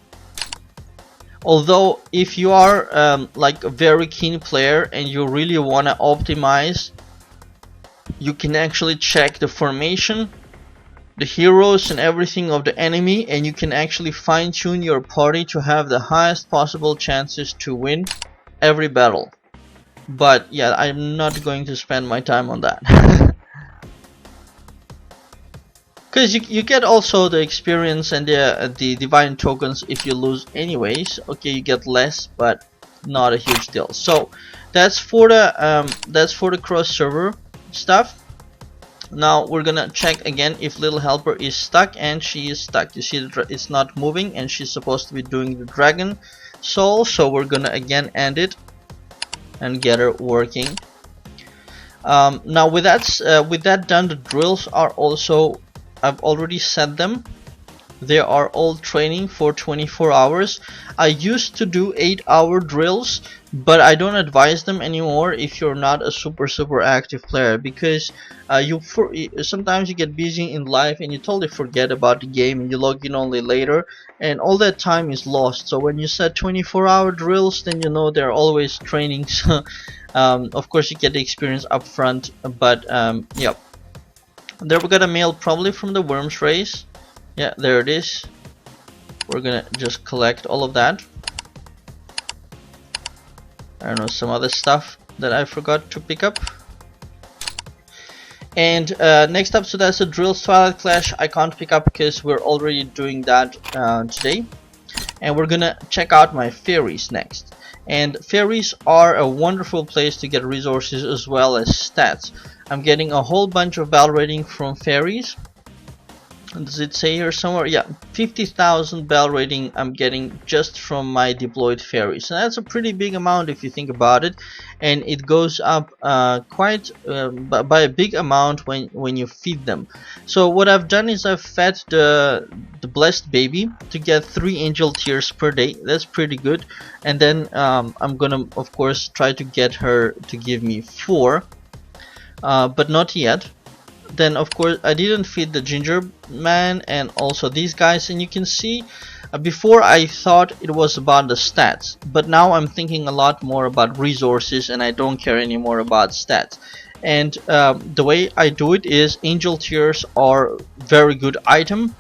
S1: Although if you are like a very keen player and you really want to optimize, you can actually check the formation, the heroes and everything of the enemy, and you can actually fine-tune your party to have the highest possible chances to win every battle. But yeah, I'm not going to spend my time on that. Because you get also the experience and the divine tokens if you lose anyways. Okay, you get less, but not a huge deal. So that's for the cross server stuff. Now we're gonna check again if little helper is stuck, and she is stuck. You see it's not moving, and she's supposed to be doing the dragon soul. So we're gonna again end it and get her working. Now with that done, the drills are also, I've already set them. they are all training for 24 hours. I used to do 8-hour drills, but I don't advise them anymore if you're not a super active player, because sometimes you get busy in life and you totally forget about the game and you log in only later, and all that time is lost. So when you set 24-hour drills, then you know they're always training. So of course you get the experience up front, but yeah. There we got a mail probably from the worms race. Yeah, there it is. We're gonna just collect all of that. I don't know, some other stuff that I forgot to pick up. And next up, so that's a Drill's Twilight Clash. I can't pick up because we're already doing that today. And we're gonna check out my fairies next. And fairies are a wonderful place to get resources as well as stats. I'm getting a whole bunch of battle rating from fairies. Does it say here somewhere? Yeah, 50,000 bell rating I'm getting just from my deployed fairies. And that's a pretty big amount if you think about it. And it goes up quite by a big amount when you feed them. So what I've done is I've fed the blessed baby to get 3 angel tears per day. That's pretty good. And then I'm gonna of course try to get her to give me 4, but not yet. Then of course I didn't feed the ginger man and also these guys, and you can see before I thought it was about the stats, but now I'm thinking a lot more about resources and I don't care anymore about stats. And the way I do it is angel tears are very good item.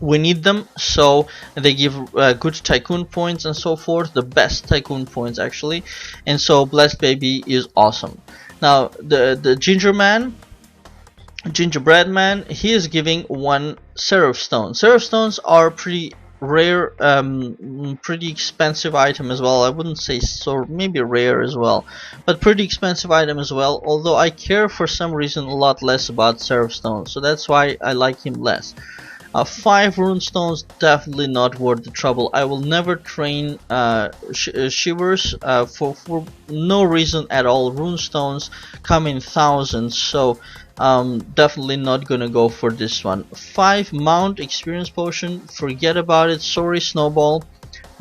S1: We need them, so they give good tycoon points and so forth, the best tycoon points actually. And so blessed baby is awesome. Now the gingerbread man, he is giving 1 seraph stone. Seraph stones are pretty rare, pretty expensive item as well. I wouldn't say so, maybe rare as well, but pretty expensive item as well, although I care for some reason a lot less about seraph stones, so that's why I like him less. 5 rune stones, definitely not worth the trouble. I will never train shivers for no reason at all. Rune stones come in thousands, so definitely not gonna go for this one. 5 mount experience potion, forget about it. Sorry Snowball,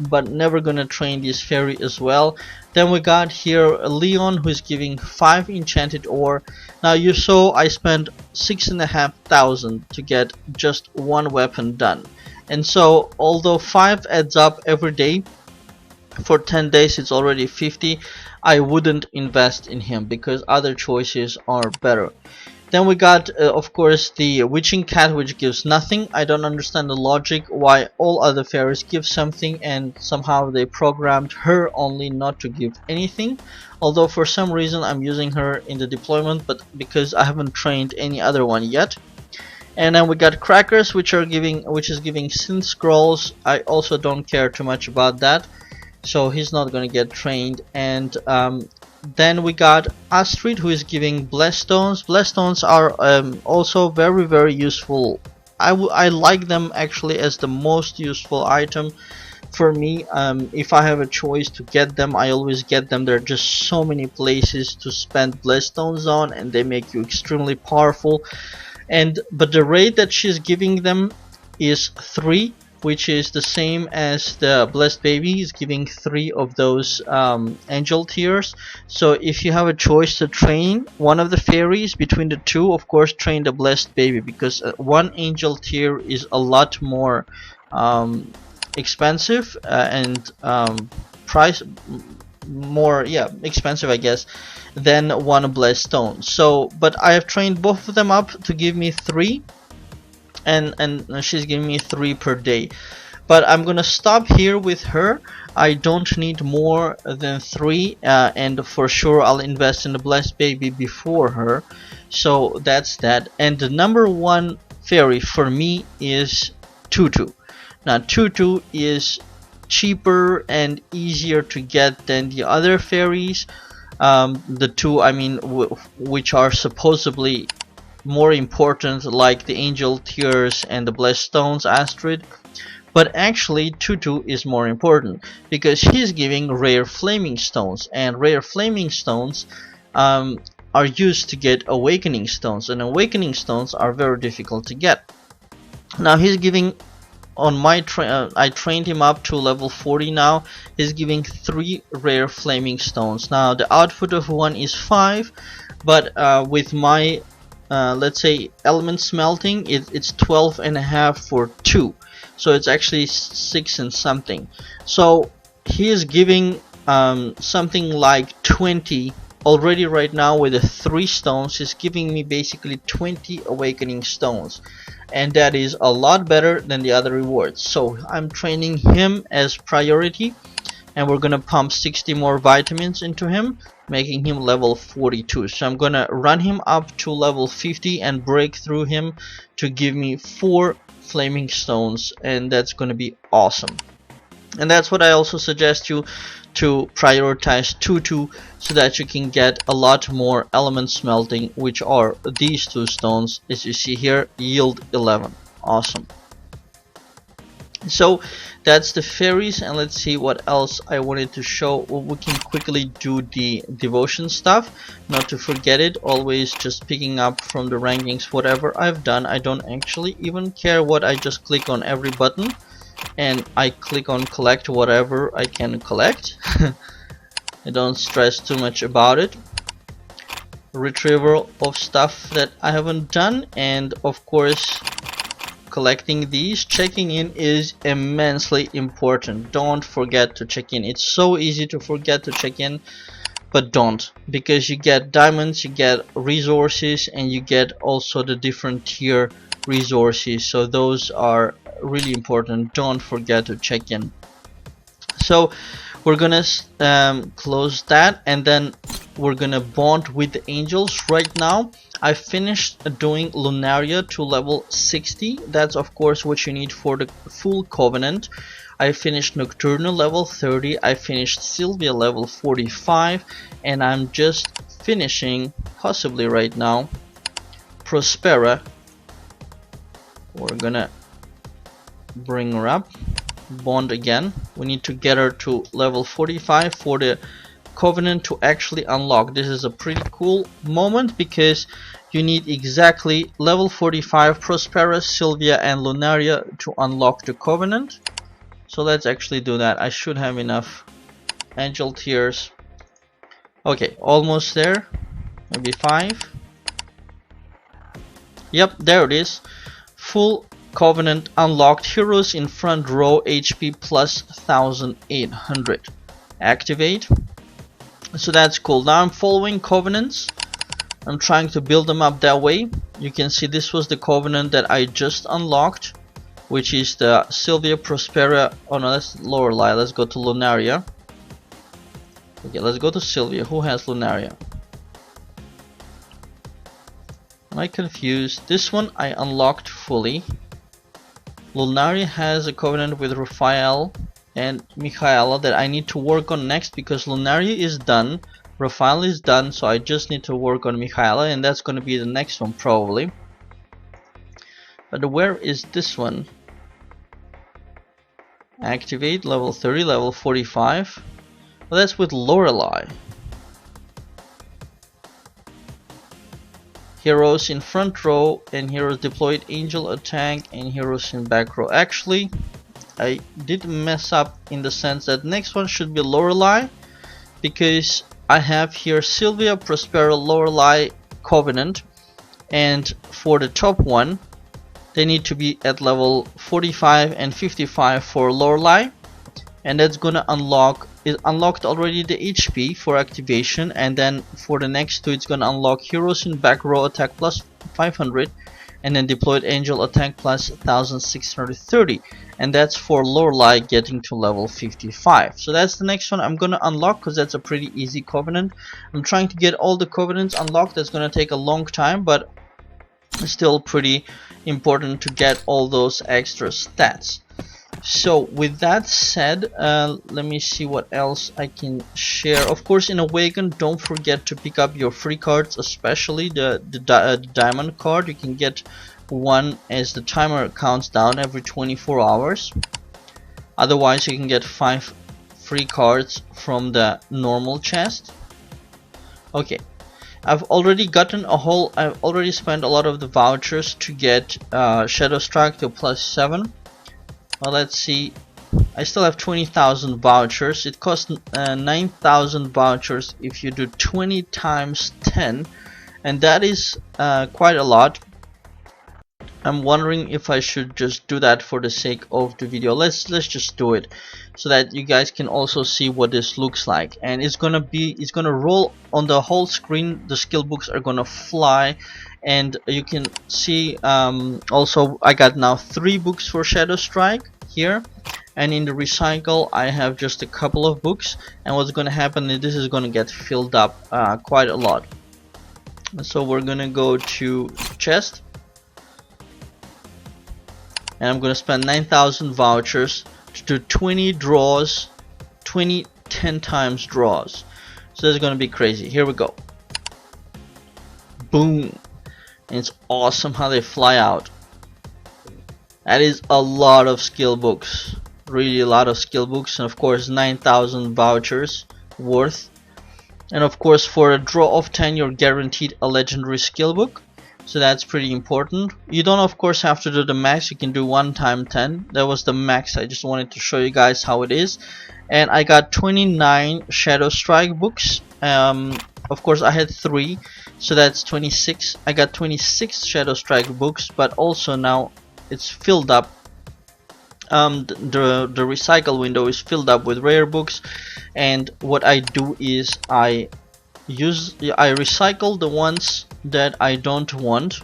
S1: but never gonna train this fairy as well. Then we got here Leon, who's giving 5 enchanted ore. Now you saw I spent 6,500 to get just 1 weapon done, and so although 5 adds up every day, for 10 days it's already 50. I wouldn't invest in him because other choices are better. Then we got of course the witching cat, which gives nothing. I don't understand the logic why all other fairies give something and somehow they programmed her only not to give anything, although for some reason I'm using her in the deployment, but because I haven't trained any other one yet. And then we got crackers, which is giving synth scrolls. I also don't care too much about that, so he's not gonna get trained. And then we got Astrid, who is giving blessed stones. Blessed stones are also very useful. I like them actually as the most useful item for me. If I have a choice to get them, I always get them. There are just so many places to spend blessed stones on, and they make you extremely powerful. But the rate that she's giving them is 3, which is the same as the blessed baby is giving 3 of those angel tears. So if you have a choice to train one of the fairies between the 2, of course train the blessed baby, because 1 angel tier is a lot more expensive and price more, yeah, expensive I guess, than 1 blessed stone. So but I have trained both of them up to give me 3, and she's giving me 3 per day. But I'm gonna stop here with her. I don't need more than 3, and for sure I'll invest in the blessed baby before her. So that's that. And the number 1 fairy for me is Tutu. Now Tutu is cheaper and easier to get than the other fairies, the 2 I mean which are supposedly more important, like the angel tears and the blessed stones Astrid. But actually Tutu is more important because he's giving rare flaming stones, and rare flaming stones are used to get awakening stones, and awakening stones are very difficult to get. Now he's giving on my I trained him up to level 40 now. He's giving 3 rare flaming stones. Now the output of one is 5, but with my let's say element smelting, it's 12.5 for 2, so it's actually 6 and something. So he is giving something like 20 already right now. With the 3 stones, he's giving me basically 20 awakening stones, and that is a lot better than the other rewards. So I'm training him as priority, and we're gonna pump 60 more vitamins into him, making him level 42. So I'm gonna run him up to level 50 and break through him to give me 4 flaming stones, and that's gonna be awesome. And that's what I also suggest you to prioritize 2-2, so that you can get a lot more element smelting, which are these 2 stones, as you see here, yield 11. Awesome. So that's the fairies, and let's see what else I wanted to show. Well, we can quickly do the devotion stuff, not to forget it. Always just picking up from the rankings whatever I've done. I don't actually even care what, I just click on every button and I click on collect whatever I can collect. I don't stress too much about it. Retrieval of stuff that I haven't done, and of course collecting these. Checking in is immensely important. Don't forget to check in. It's so easy to forget to check in, but don't, because you get diamonds, you get resources, and you get also the different tier resources. So those are really important. Don't forget to check in. So we're gonna close that, and then we're gonna bond with the angels. Right now I finished doing Lunaria to level 60. That's of course what you need for the full covenant. I finished Nocturno level 30. I finished Sylvia level 45, and I'm just finishing, possibly right now, Prospera. We're gonna bring her up, bond again. We need to get her to level 45 for the covenant to actually unlock. This is a pretty cool moment, because you need exactly level 45 Prospera, Sylvia and Lunaria to unlock the covenant. So let's actually do that. I should have enough angel tears. Okay, almost there. Maybe 5. Yep, there it is. Full covenant unlocked. Heroes in front row, HP plus 1800. Activate. So that's cool. Now I'm following covenants. I'm trying to build them up that way. You can see this was the covenant that I just unlocked, which is the Sylvia, Prospera. Oh no, that's Lorelei. Let's go to Lunaria. Okay, let's go to Sylvia. Who has Lunaria? Am I confused? This one I unlocked fully. Lunaria has a covenant with Raphael and Michaela that I need to work on next, because Lunaria is done, Raphael is done, so I just need to work on Michaela, and that's going to be the next one probably. But where is this one? Activate, level 30, level 45. Well, that's with Lorelei. Heroes in front row and heroes deployed angel attack and heroes in back row. Actually, I did mess up in the sense that next one should be Lorelei, because I have here Sylvia, Prospera, Lorelei, Covenant, and for the top one they need to be at level 45 and 55 for Lorelei, and that's gonna unlock. It unlocked already the HP for activation, and then for the next two it's gonna unlock heroes in back row attack plus 500, and then deployed angel attack plus 1630, and that's for Lorelei getting to level 55. So that's the next one I'm gonna unlock, because that's a pretty easy covenant. I'm trying to get all the covenants unlocked. That's gonna take a long time, but it's still pretty important to get all those extra stats. So with that said, let me see what else I can share. Of course, in Awaken, don't forget to pick up your free cards, especially the diamond card. You can get one as the timer counts down every 24 hours. Otherwise, you can get 5 free cards from the normal chest. Okay, I've already spent a lot of the vouchers to get Shadow Strike to +7. Well, let's see. I still have 20,000 vouchers. It costs 9,000 vouchers if you do 20 times 10, and that is quite a lot. I'm wondering if I should just do that for the sake of the video. Let's just do it so that you guys can also see what this looks like. And it's gonna roll on the whole screen. The skill books are gonna fly, and you can see also I got now 3 books for Shadow Strike here, and in the recycle I have just a couple of books. And what's gonna happen is this is gonna get filled up quite a lot. So we're gonna go to chest, and I'm gonna spend 9,000 vouchers to do 20 draws, 20 10 times draws. So that's gonna be crazy. Here we go. Boom. And it's awesome how they fly out. That is a lot of skill books, really a lot of skill books, and of course 9,000 vouchers worth. And of course for a draw of 10 you're guaranteed a legendary skill book. So that's pretty important. You don't of course have to do the max, you can do 1 time 10. That was the max. I just wanted to show you guys how it is. And I got 29 Shadow Strike books. Of course I had 3, so that's 26. I got 26 Shadow Strike books, but also now it's filled up. The recycle window is filled up with rare books, and what I do is I recycle the ones that I don't want.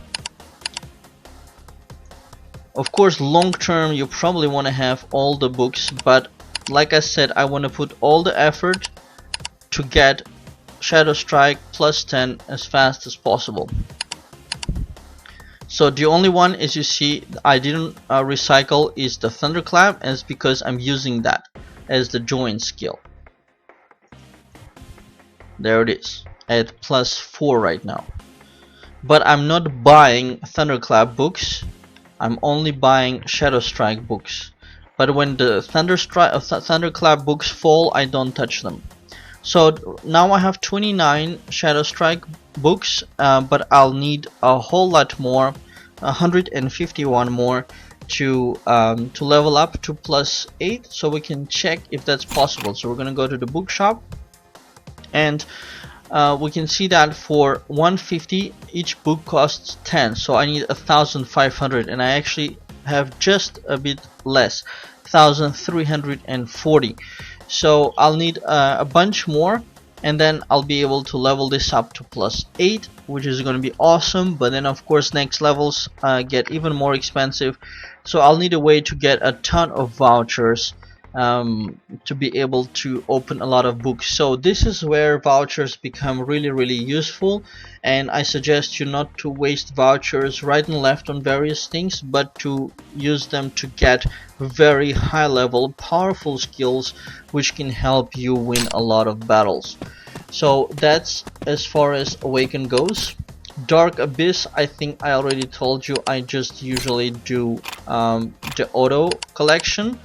S1: Of course long term you probably want to have all the books, but like I said, I want to put all the effort to get Shadow Strike plus 10 as fast as possible. So the only one, as you see, I didn't recycle is the Thunderclap, and it's because I'm using that as the join skill. There it is at plus 4 right now. But I'm not buying Thunderclap books, I'm only buying Shadow Strike books. But when the Thunderclap books fall, I don't touch them. So now I have 29 Shadow Strike books, but I'll need a whole lot more, 151 more to level up to plus 8, so we can check if that's possible. So we're gonna go to the bookshop, and we can see that for 150 each book costs 10, so I need 1,500, and I actually have just a bit less, 1,340. So I'll need a bunch more, and then I'll be able to level this up to plus 8, which is going to be awesome. But then of course next levels get even more expensive, so I'll need a way to get a ton of vouchers to be able to open a lot of books. So this is where vouchers become really useful, and I suggest you not to waste vouchers right and left on various things, but to use them to get very high level powerful skills which can help you win a lot of battles. So that's as far as Awaken goes. Dark Abyss, I think I already told you, I just usually do the auto collection,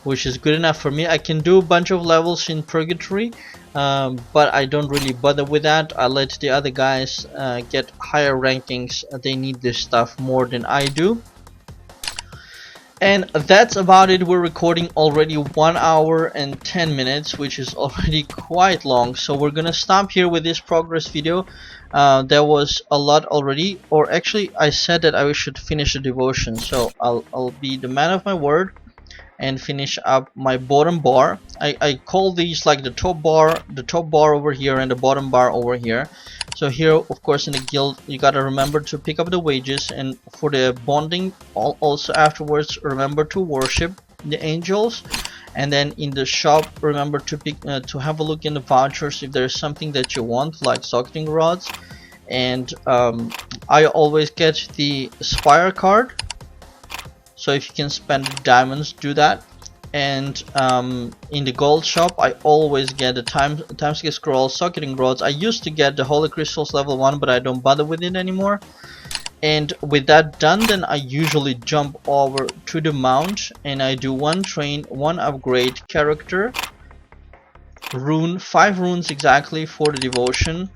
S1: which is good enough for me. I can do a bunch of levels in Purgatory, but I don't really bother with that. I let the other guys get higher rankings. They need this stuff more than I do. And that's about it. We're recording already 1 hour and 10 minutes, which is already quite long. So we're gonna stop here with this progress video. There was a lot already, or actually I said that I should finish the devotion, so I'll be the man of my word and finish up my bottom bar. I call these like the top bar over here and the bottom bar over here. So here of course in the guild you gotta remember to pick up the wages, and for the bonding also afterwards remember to worship the angels. And then in the shop remember to pick to have a look in the vouchers if there's something that you want, like socketing rods. And I always get the Spire card, so if you can spend diamonds, do that. And in the gold shop I always get the timescale scroll, socketing rods. I used to get the holy crystals level 1, but I don't bother with it anymore. And with that done, then I usually jump over to the mount and I do 1 train, 1 upgrade character, rune, 5 runes exactly for the devotion.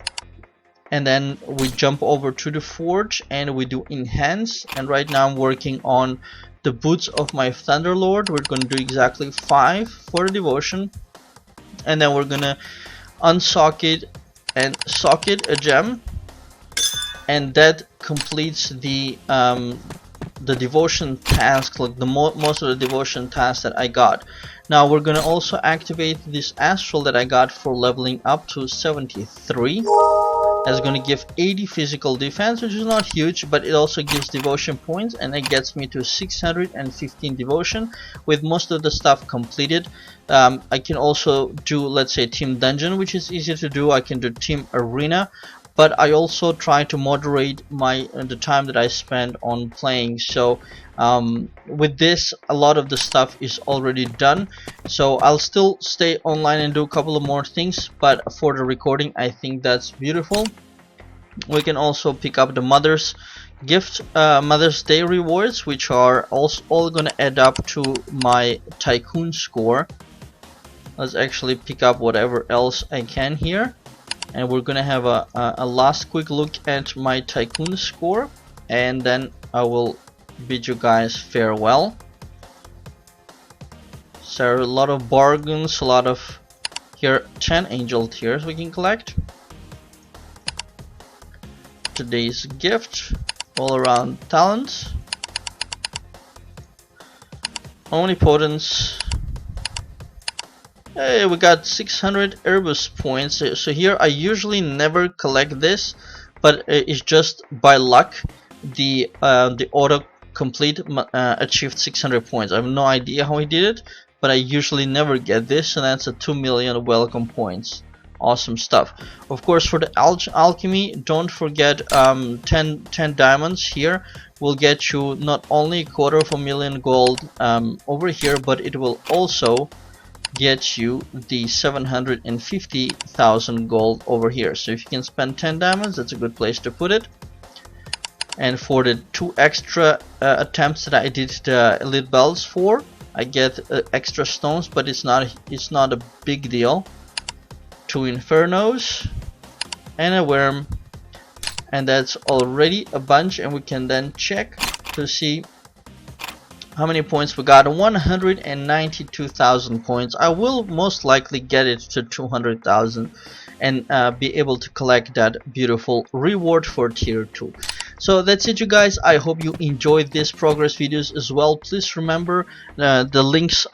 S1: And then we jump over to the forge and we do enhance. And right now I'm working on the boots of my Thunderlord. We're gonna do exactly 5 for the devotion, and then we're gonna unsocket and socket a gem, and that completes the devotion task, like the most of the devotion tasks that I got. Now we're gonna also activate this astral that I got for leveling up to 73. That's gonna give 80 physical defense, which is not huge, but it also gives devotion points, and it gets me to 615 devotion with most of the stuff completed. I can also do, let's say, team dungeon, which is easy to do. I can do team arena, but I also try to moderate the time that I spend on playing. So with this, a lot of the stuff is already done, so I'll still stay online and do a couple of more things, but for the recording I think that's beautiful. We can also pick up the Mother's Day rewards, which are also all gonna add up to my Tycoon score. Let's actually pick up whatever else I can here, and we're gonna have a last quick look at my Tycoon score, and then I will bid you guys farewell. So a lot of bargains, a lot of here 10 angel tears we can collect. Today's gift, all around talents, omnipotence. Hey, we got 600 Erebus points. So here I usually never collect this, but it's just by luck the auto complete achieved 600 points. I have no idea how he did it, but I usually never get this, and that's a 2 million welcome points. Awesome stuff. Of course, for the alchemy, don't forget 10 diamonds here will get you not only a 250,000 gold over here, but it will also get you the 750,000 gold over here. So if you can spend 10 diamonds, that's a good place to put it. And for the 2 extra attempts that I did the elite bells for, I get extra stones, but it's not a big deal. 2 infernos and a worm, and that's already a bunch, and we can then check to see how many points we got. 192,000 points. I will most likely get it to 200,000 and be able to collect that beautiful reward for tier 2. So that's it, you guys. I hope you enjoyed this progress videos as well. Please remember the links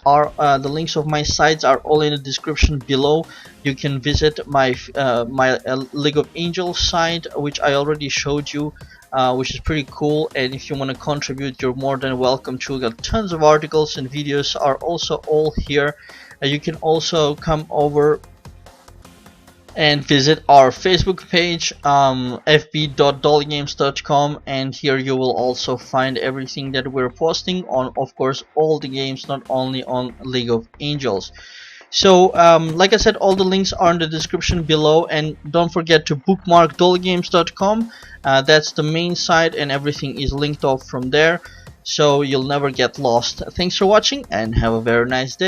S1: of my sites are all in the description below. You can visit my League of Angels site, which I already showed you, which is pretty cool. And if you want to contribute, you're more than welcome to. We got tons of articles and videos are also all here. You can also come over and visit our Facebook page, fb.dollygames.com, and here you will also find everything that we're posting on, of course, all the games, not only on League of Angels. So like I said, all the links are in the description below, and don't forget to bookmark dollygames.com. That's the main site, and everything is linked off from there, so you'll never get lost. Thanks for watching and have a very nice day.